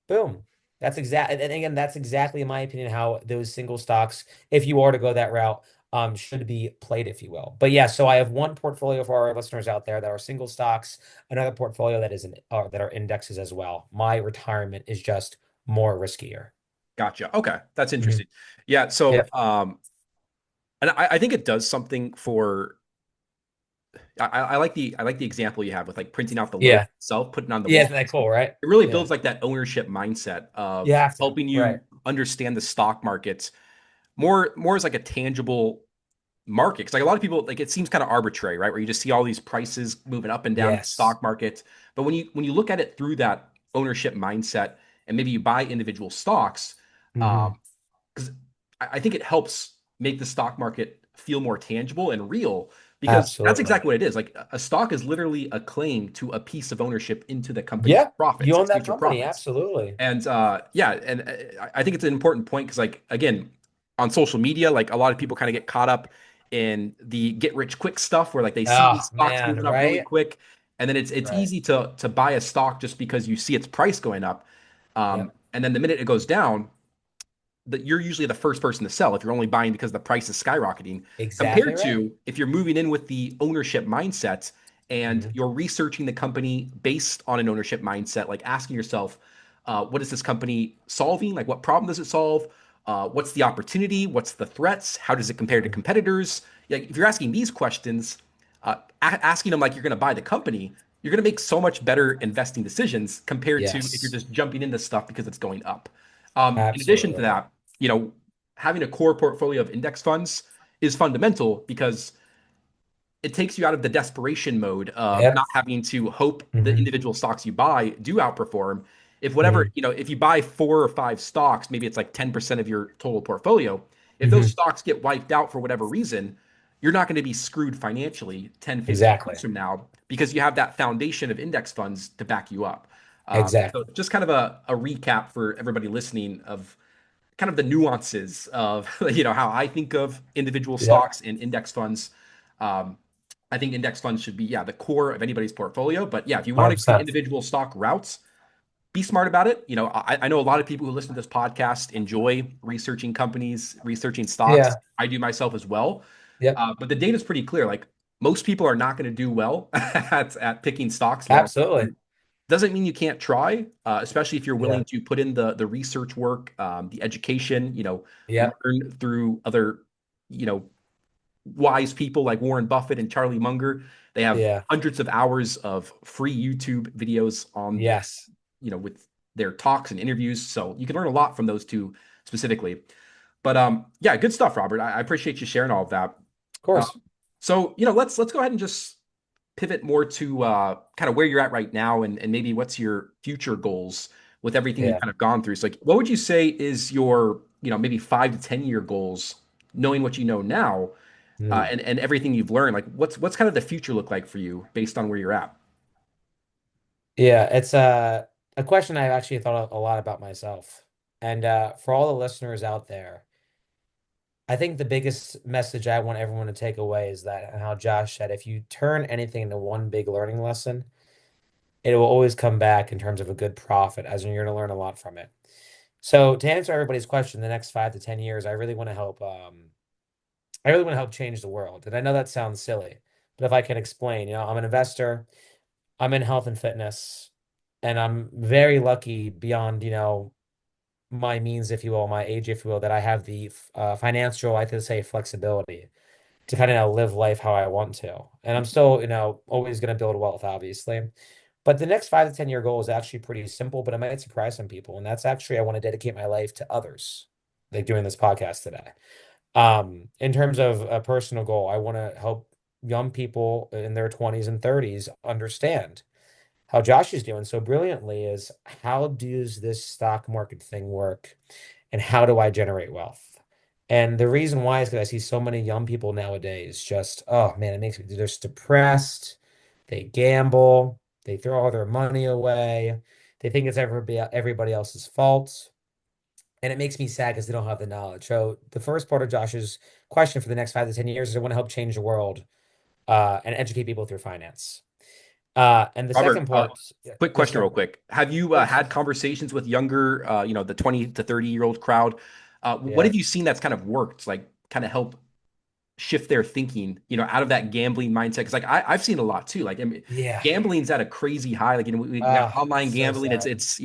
Boom. That's exactly, and again, that's exactly, in my opinion, how those single stocks, if you are to go that route, should be played, if you will. But yeah, so I have one portfolio for our listeners out there that are single stocks, another portfolio that is that are indexes as well. My retirement is just more riskier. Gotcha. Okay, that's Hmm. interesting. Yeah. So, Yep. and I think it does something for. I like the example you have with like printing out the logo Yeah. itself, putting it on the Yeah. wall. Isn't that cool, right? It really Yeah. builds like that ownership mindset You of have to. helping Right. you understand the stock markets more as like a tangible market. Because like a lot of people, like it seems kind of arbitrary, right? Where you just see all these prices moving up and down in the Yes. stock market. But when you look at it through that ownership mindset, and maybe you buy individual stocks, Hmm. because I think it helps make the stock market feel more tangible and real. Because that's Absolutely. exactly what it is. Like a stock is literally a claim to a piece of ownership into the company's Yeah. You profits, own its that future company. profits. Absolutely. And yeah, and I think it's an important point because, like, again, on social media, like a lot of people kind of get caught up in the get rich quick stuff where like they see these Oh, stocks man. moving up really Right. quick, and then it's Right. easy to buy a stock just because you see its price going up, Yep. and then the minute it goes down, that you're usually the first person to sell if you're only buying because the price is skyrocketing Exactly compared right. to if you're moving in with the ownership mindset and Hmm. you're researching the company based on an ownership mindset, like asking yourself, what is this company solving? Like, what problem does it solve? What's the opportunity? What's the threats? How does it compare to Hmm. competitors? Like, if you're asking these questions, asking them like you're going to buy the company, you're going to make so much better investing decisions compared to if you're Yes. just jumping into stuff because it's going up. In addition to Absolutely. that, you know, having a core portfolio of index funds is fundamental because it takes you out of the desperation mode of Yep. not having to hope the Hmm. individual stocks you buy do outperform. If whatever, Hmm. if you buy 4 or 5 stocks, maybe it's like 10% of your total portfolio. If those Hmm. stocks get wiped out for whatever reason, you're not going to be screwed financially 10, 15 Exactly. years from now because you have that foundation of index funds to back you up. So Exactly. just kind of a recap for everybody listening of kind of the nuances of how I think of individual Yep. stocks and index funds. Um, I think index funds should be the core of anybody's portfolio. But yeah, if you want to go the 100%. individual stock routes, be smart about it. I know a lot of people who listen to this podcast enjoy researching companies, researching stocks. Yeah. I do myself as well. Yep. But the data is pretty clear. Like most people are not going to do well at picking stocks long Absolutely. term. Doesn't mean you can't try, especially if you're Yeah. willing to put in the research work, the education, Yep. learn through other, you know, wise people like Warren Buffett and Charlie Munger. They have Yeah. hundreds of hours of free YouTube videos on, Yes. with their talks and interviews. So you can learn a lot from those two specifically. But yeah, good stuff, Robert. I appreciate you sharing all of that. Of Uh, course. so let's go ahead and just pivot more to kind of where you're at right now and maybe what's your future goals with everything you've Yeah. kind of gone through. So like what would you say is your, maybe 5 to 10 year goals, knowing what you know now, Mm. and everything you've learned? Like what's kind of the future look like for you based on where you're at? Yeah. It's a question I've actually thought a lot about myself. And for all the listeners out there, I think the biggest message I want everyone to take away is that, and how Josh said, if you turn anything into one big learning lesson, it will always come back in terms of a good profit, as in you're going to learn a lot from it. So to answer everybody's question, the next 5 to 10 years, I really want to help. I really want to help change the world. And I know that sounds silly, but if I can explain, I'm an investor. I'm in health and fitness, and I'm very lucky beyond, my means, if you will, my age, if you will, that I have the financial, I could say, flexibility to kind of live life how I want to. And I'm still, always going to build wealth, obviously. But the next 5 to 10 year goal is actually pretty simple, but it might surprise some people. And that's actually, I want to dedicate my life to others, like doing this podcast today. In terms of a personal goal, I want to help young people in their 20s and 30s understand how Josh is doing so brilliantly is how does this stock market thing work and how do I generate wealth? And the reason why is because I see so many young people nowadays just, oh man, it makes me, they're just depressed. They gamble, they throw all their money away. They think it's everybody else's fault. And it makes me sad because they don't have the knowledge. So the first part of Josh's question for the next 5 to 10 years is I want to help change the world and educate people through finance. And the second Robert, part, yeah, quick yes, question, real sir. quick. Have you Please. had conversations with younger, the 20 to 30-year-old crowd? What Yeah. have you seen that's kind of worked, like kind of help shift their thinking, out of that gambling mindset? Because like I've seen a lot too. Like I mean, Yeah. gambling's at a crazy high. Like we got Ah, online so gambling. It's sad. it's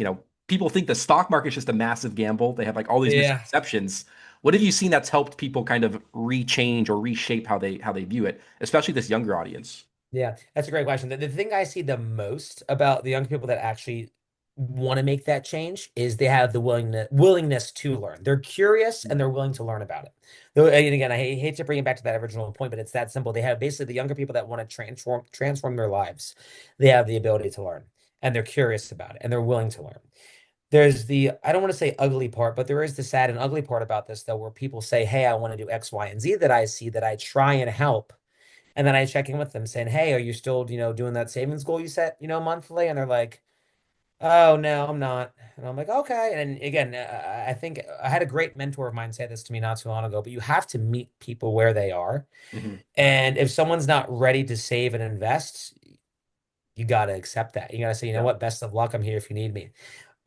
people think the stock market's just a massive gamble. They have like all these Yeah. misconceptions. What have you seen that's helped people kind of rechange or reshape how they view it, especially this younger audience? Yeah. That's a great question. The thing I see the most about the young people that actually want to make that change is they have the willingness to learn. They're curious and they're willing to learn about it. Though, and again, I hate to bring it back to that original point, but it's that simple. They have basically the younger people that want to transform their lives. They have the ability to learn and they're curious about it and they're willing to learn. There's the, I don't want to say ugly part, but there is the sad and ugly part about this, though, where people say, hey, I want to do X, Y, and Z that I see that I try and help. And then I check in with them saying, hey, are you still, doing that savings goal you set, monthly? And they're like, oh, no, I'm not. And I'm like, okay. And again, I think I had a great mentor of mine say this to me not too long ago, but you have to meet people where they are. Mhm. And if someone's not ready to save and invest, you got to accept that. You got to say, you know Yeah, what, best of luck. I'm here if you need me.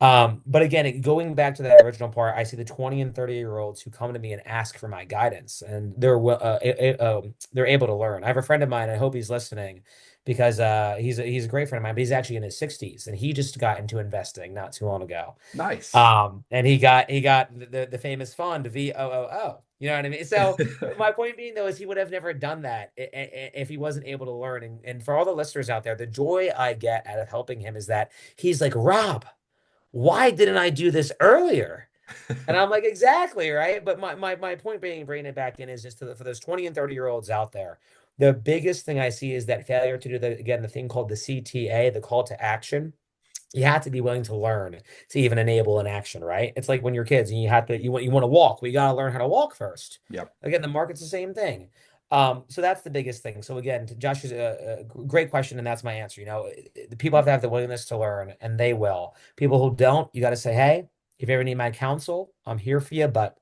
But again, going back to that original part, I see the 20 and 30-year-olds who come to me and ask for my guidance, and they're able to learn. I have a friend of mine, I hope he's listening, because he's a great friend of mine, but he's actually in his 60s, and he just got into investing not too long ago. nice. And he got the famous fund VOOO. You know what I mean? So my point being though is he would have never done that if he wasn't able to learn. And for all the listeners out there, the joy I get out of helping him is that he's like, Rob, why didn't I do this earlier? And I'm like, exactly, right? But my point being, bringing it back in is just for those 20 and 30-year-olds out there, the biggest thing I see is that failure to do the thing called the CTA, the call to action. You have to be willing to learn to even enable an action, right? It's like when you're kids and you want to walk. We got to learn how to walk first. Yep. Again, the market's the same thing. So that's the biggest thing. So again, to Josh's great question, and that's my answer. The people have to have the willingness to learn, and they will. People who don't, you got to say, hey, if you ever need my counsel, I'm here for you, but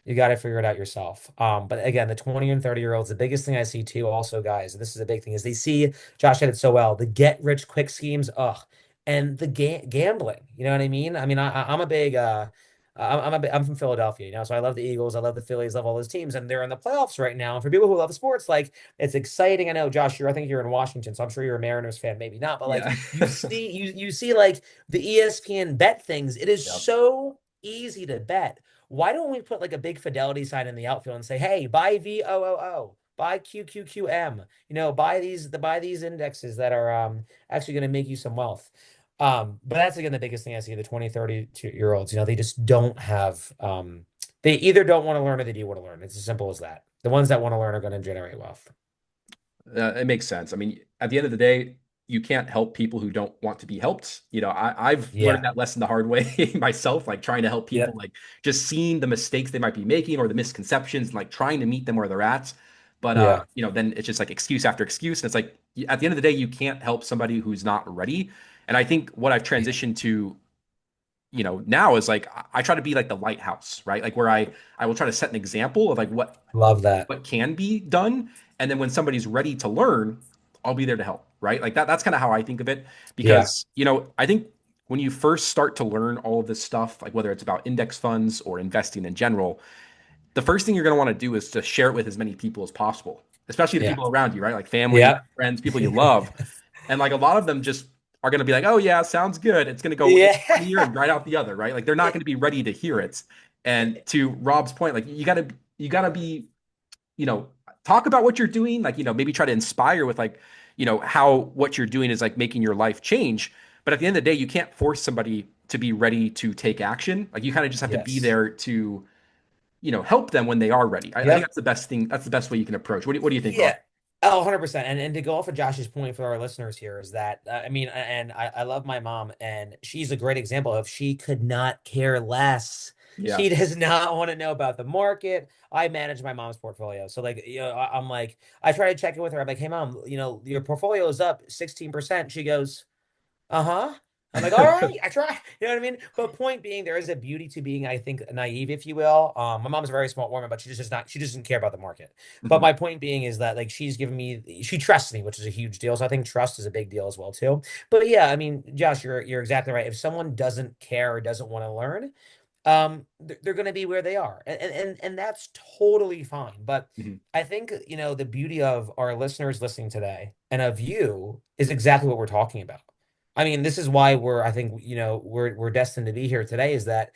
you got to figure it out yourself. But again, the 20 and 30-year-olds, the biggest thing I see too, also, guys, and this is a big thing, is they see Josh said it so well, the get rich quick schemes, ugh, and the gambling. You know what I mean? I mean, I'm a big I'm from Philadelphia, so I love the Eagles, I love the Phillies, love all those teams, and they're in the playoffs right now. And for people who love sports, like it's exciting. I know, Josh, I think you're in Washington, so I'm sure you're a Mariners fan, maybe not, but like Yeah. you see like the ESPN bet things. It is Yep. so easy to bet. Why don't we put like a big fidelity sign in the outfield and say, hey, buy VOOO, buy QQQM, buy these indexes that are actually going to make you some wealth. But that's again the biggest thing I see the 20, 32 year olds, they just don't have they either don't want to learn or they do want to learn. It's as simple as that. The ones that want to learn are going to generate wealth. It makes sense. I mean, at the end of the day, you can't help people who don't want to be helped. I've learned Yeah. that lesson the hard way myself, like trying to help people, Yep. like just seeing the mistakes they might be making or the misconceptions, and, like trying to meet them where they're at. But Yeah. then it's just like excuse after excuse. And it's like at the end of the day, you can't help somebody who's not ready. And I think what I've Yeah. transitioned to, now is like I try to be like the lighthouse, right? Like where I will try to set an example of like what Love that. what can be done. And then when somebody's ready to learn, I'll be there to help, right? Like that's kind of how I think of it. Yeah. Because, I think when you first start to learn all of this stuff, like whether it's about index funds or investing in general, the first thing you're going to want to do is to share it with as many people as possible, especially the Yeah. people around you, right? Like family, Yeah. friends, people you love. And like a lot of them just are going to be like, oh, yeah, sounds good. It's going to go in Yeah. one ear and right out the other, right? Like they're not going to be ready to hear it. And to Rob's point, like you got to be, you know, talk about what you're doing, like, maybe try to inspire with like, how what you're doing is like making your life change. But at the end of the day, you can't force somebody to be ready to take action. Like you kind of just have to be Yes. there to help them when they are ready. I think Yep. that's the best thing. That's the best way you can approach. What do you think, Rob? Yeah. Oh, 100%. And to go off of Josh's point for our listeners here is that, I mean, and I love my mom, and she's a great example of she could not care less. Yeah. She does not want to know about the market. I manage my mom's portfolio. So, like, I'm like, I try to check in with her. I'm like, hey, mom, your portfolio is up 16%. She goes, uh-huh. I'm like, all right, I try. You know what I mean? But point being, there is a beauty to being, I think, naive, if you will. My mom's a very smart woman, but she just doesn't care about the market. But Mhm. my point being is that like she's given me, she trusts me, which is a huge deal. So I think trust is a big deal as well too. But yeah, I mean, Josh, you're exactly right. If someone doesn't care or doesn't want to learn, they're going to be where they are, and that's totally fine. But Mhm. I think the beauty of our listeners listening today and of you is exactly what we're talking about. I mean, this is why I think we're destined to be here today, is that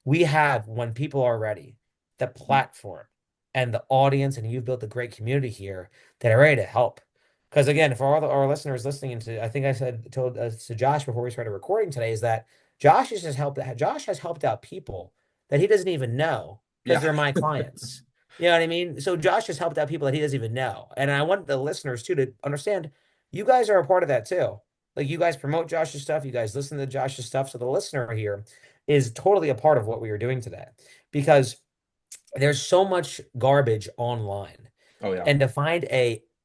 we have, when people are ready, the platform and the audience, and you've built a great community here that are ready to help. Because again, for all our listeners listening into, I think I told to Josh before we started recording today, is that Josh has helped out people that he doesn't even know because Yeah. they're my clients. You know what I mean? So Josh has helped out people that he doesn't even know. And I want the listeners too to understand you guys are a part of that too. Like you guys promote Josh's stuff, you guys listen to Josh's stuff. So the listener here is totally a part of what we are doing today because there's so much garbage online. Oh yeah. And to find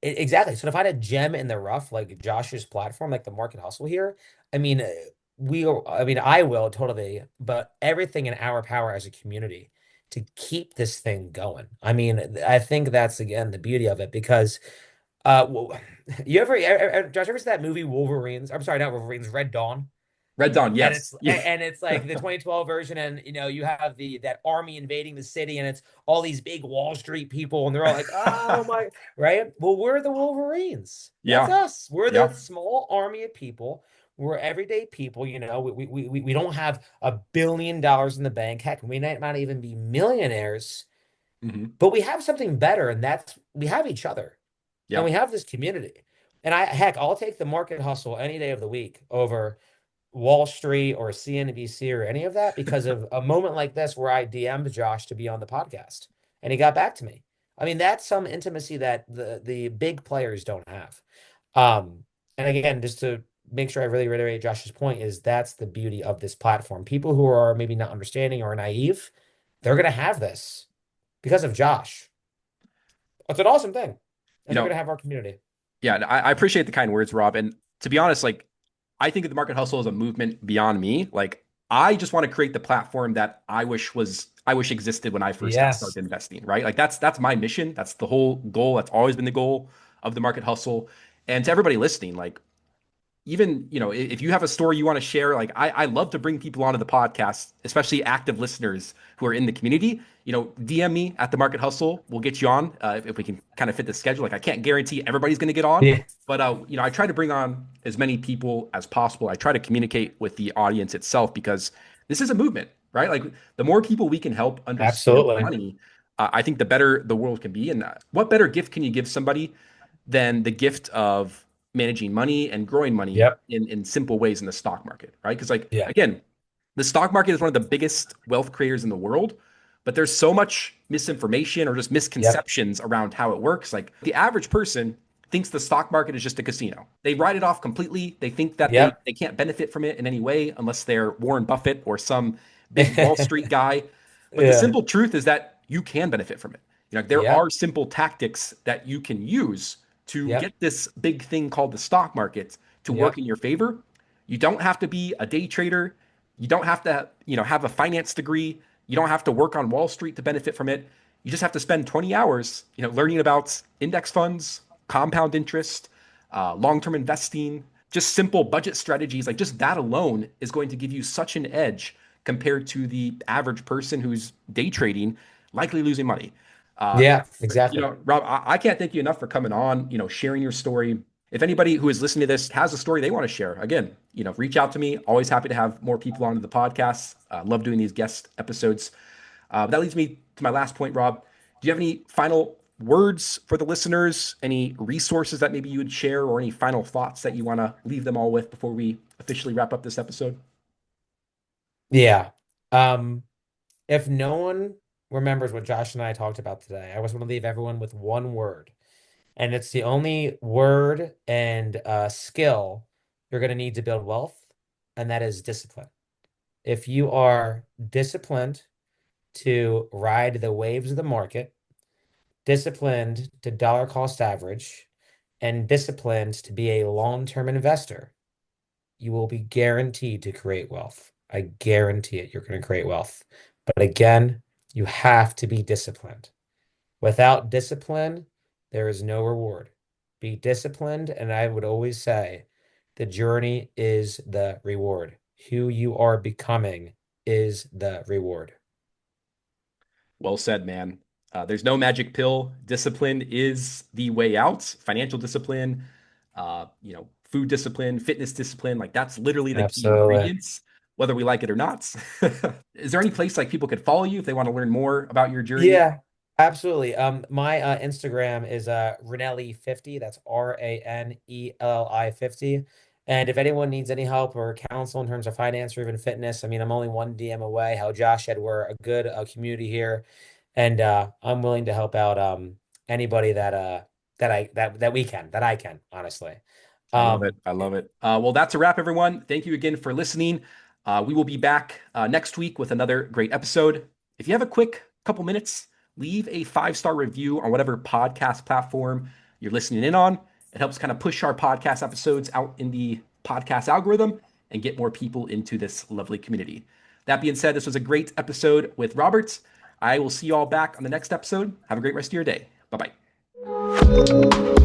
exactly. So to find a gem in the rough, like Josh's platform, like the Market Hustle here, I mean, I mean, I will totally, but everything in our power as a community to keep this thing going. I mean, I think that's again the beauty of it because, well, Josh, ever see that movie Wolverines? I'm sorry, not Wolverines, Red Dawn? Red Dawn. and Yes. it's Yeah. and it's like the 2012 version, and you have that army invading the city, and it's all these big Wall Street people, and they're all like, oh my, right? Well, we're the Wolverines. That's Yeah. us. We're the Yeah. small army of people. We're everyday people. We don't have $1 billion in the bank. Heck, we might not even be millionaires, Hmm. but we have something better, and that's we have each other, and Yeah. we have this community. And I'll take the Market Hustle any day of the week over Wall Street or CNBC or any of that because of a moment like this where I DM'd Josh to be on the podcast and he got back to me. I mean, that's some intimacy that the big players don't have. Um, and again, just to make sure I really reiterate Josh's point is that's the beauty of this platform. People who are maybe not understanding or naive, they're going to have this because of Josh. It's an awesome thing. You And they're going know, to have our community. yeah, I appreciate the kind words, Rob. And to be honest, like I think of the market hustle as a movement beyond me. Like I just want to create the platform that I wish existed when I first got Yes. started investing, right? Like that's my mission. That's the whole goal. That's always been the goal of the market hustle. And to everybody listening, like even if you have a story you want to share, like I love to bring people onto the podcast, especially active listeners who are in the community. DM me at the market hustle, we'll get you on, if we can kind of fit the schedule. Like I can't guarantee everybody's going to get on, Yeah. but I try to bring on as many people as possible. I try to communicate with the audience itself because this is a movement, right? Like the more people we can help understand Absolutely. money, I think the better the world can be. And what better gift can you give somebody than the gift of managing money and growing money Yep. in simple ways in the stock market, right? Because like Yeah. again, the stock market is one of the biggest wealth creators in the world, but there's so much misinformation or just Yep. misconceptions around how it works. Like the average person thinks the stock market is just a casino. They write it off completely. They think that they Yep. they can't benefit from it in any way unless they're Warren Buffett or some big Wall Street guy. But the Yeah. simple truth is that you can benefit from it. There are Yep. simple tactics that you can use to Yep. get this big thing called the stock market to work Yep. in your favor. You don't have to be a day trader. You don't have to, have a finance degree. You don't have to work on Wall Street to benefit from it. You just have to spend 20 hours, learning about index funds, compound interest, long-term investing, just simple budget strategies, like just that alone is going to give you such an edge compared to the average person who's day trading, likely losing money. Uh, Yeah, you exactly. know, Rob, I can't thank you enough for coming on, you know, sharing your story. If anybody who is listening to this has a story they want to share, again, you know, reach out to me. Always happy to have more people onto the podcast. Love doing these guest episodes. That leads me to my last point, Rob. Do you have any final words for the listeners? Any resources that maybe you would share, or any final thoughts that you want to leave them all with before we officially wrap up this episode? Yeah. Um, if no one remembers what Josh and I talked about today, I just want to leave everyone with one word. And it's the only word and skill you're going to need to build wealth, and that is discipline. If you are disciplined to ride the waves of the market, disciplined to dollar cost average, and disciplined to be a long-term investor, you will be guaranteed to create wealth. I guarantee it, you're going to create wealth. But again, you have to be disciplined. Without discipline, there is no reward. Be disciplined, and I would always say the journey is the reward. Who you are becoming is the reward. Well said, man. There's no magic pill. Discipline is the way out. Financial discipline, you know, food discipline, fitness discipline, like that's literally the key Absolutely. ingredients, whether we like it or not. Is there any place like people could follow you if they want to learn more about your journey? Yeah, absolutely. My Instagram is Ranelli50. That's Ranelli 50. And if anyone needs any help or counsel in terms of finance or even fitness, I mean, I'm only one DM away. How Josh said, we're a good community here, and I'm willing to help out anybody that I can, honestly. I love it. Um, I love it. Well, that's a wrap, everyone. Thank you again for listening. We will be back next week with another great episode. If you have a quick couple minutes, leave a 5-star review on whatever podcast platform you're listening in on. It helps kind of push our podcast episodes out in the podcast algorithm and get more people into this lovely community. That being said, this was a great episode with Robert. I will see you all back on the next episode. Have a great rest of your day. Bye bye.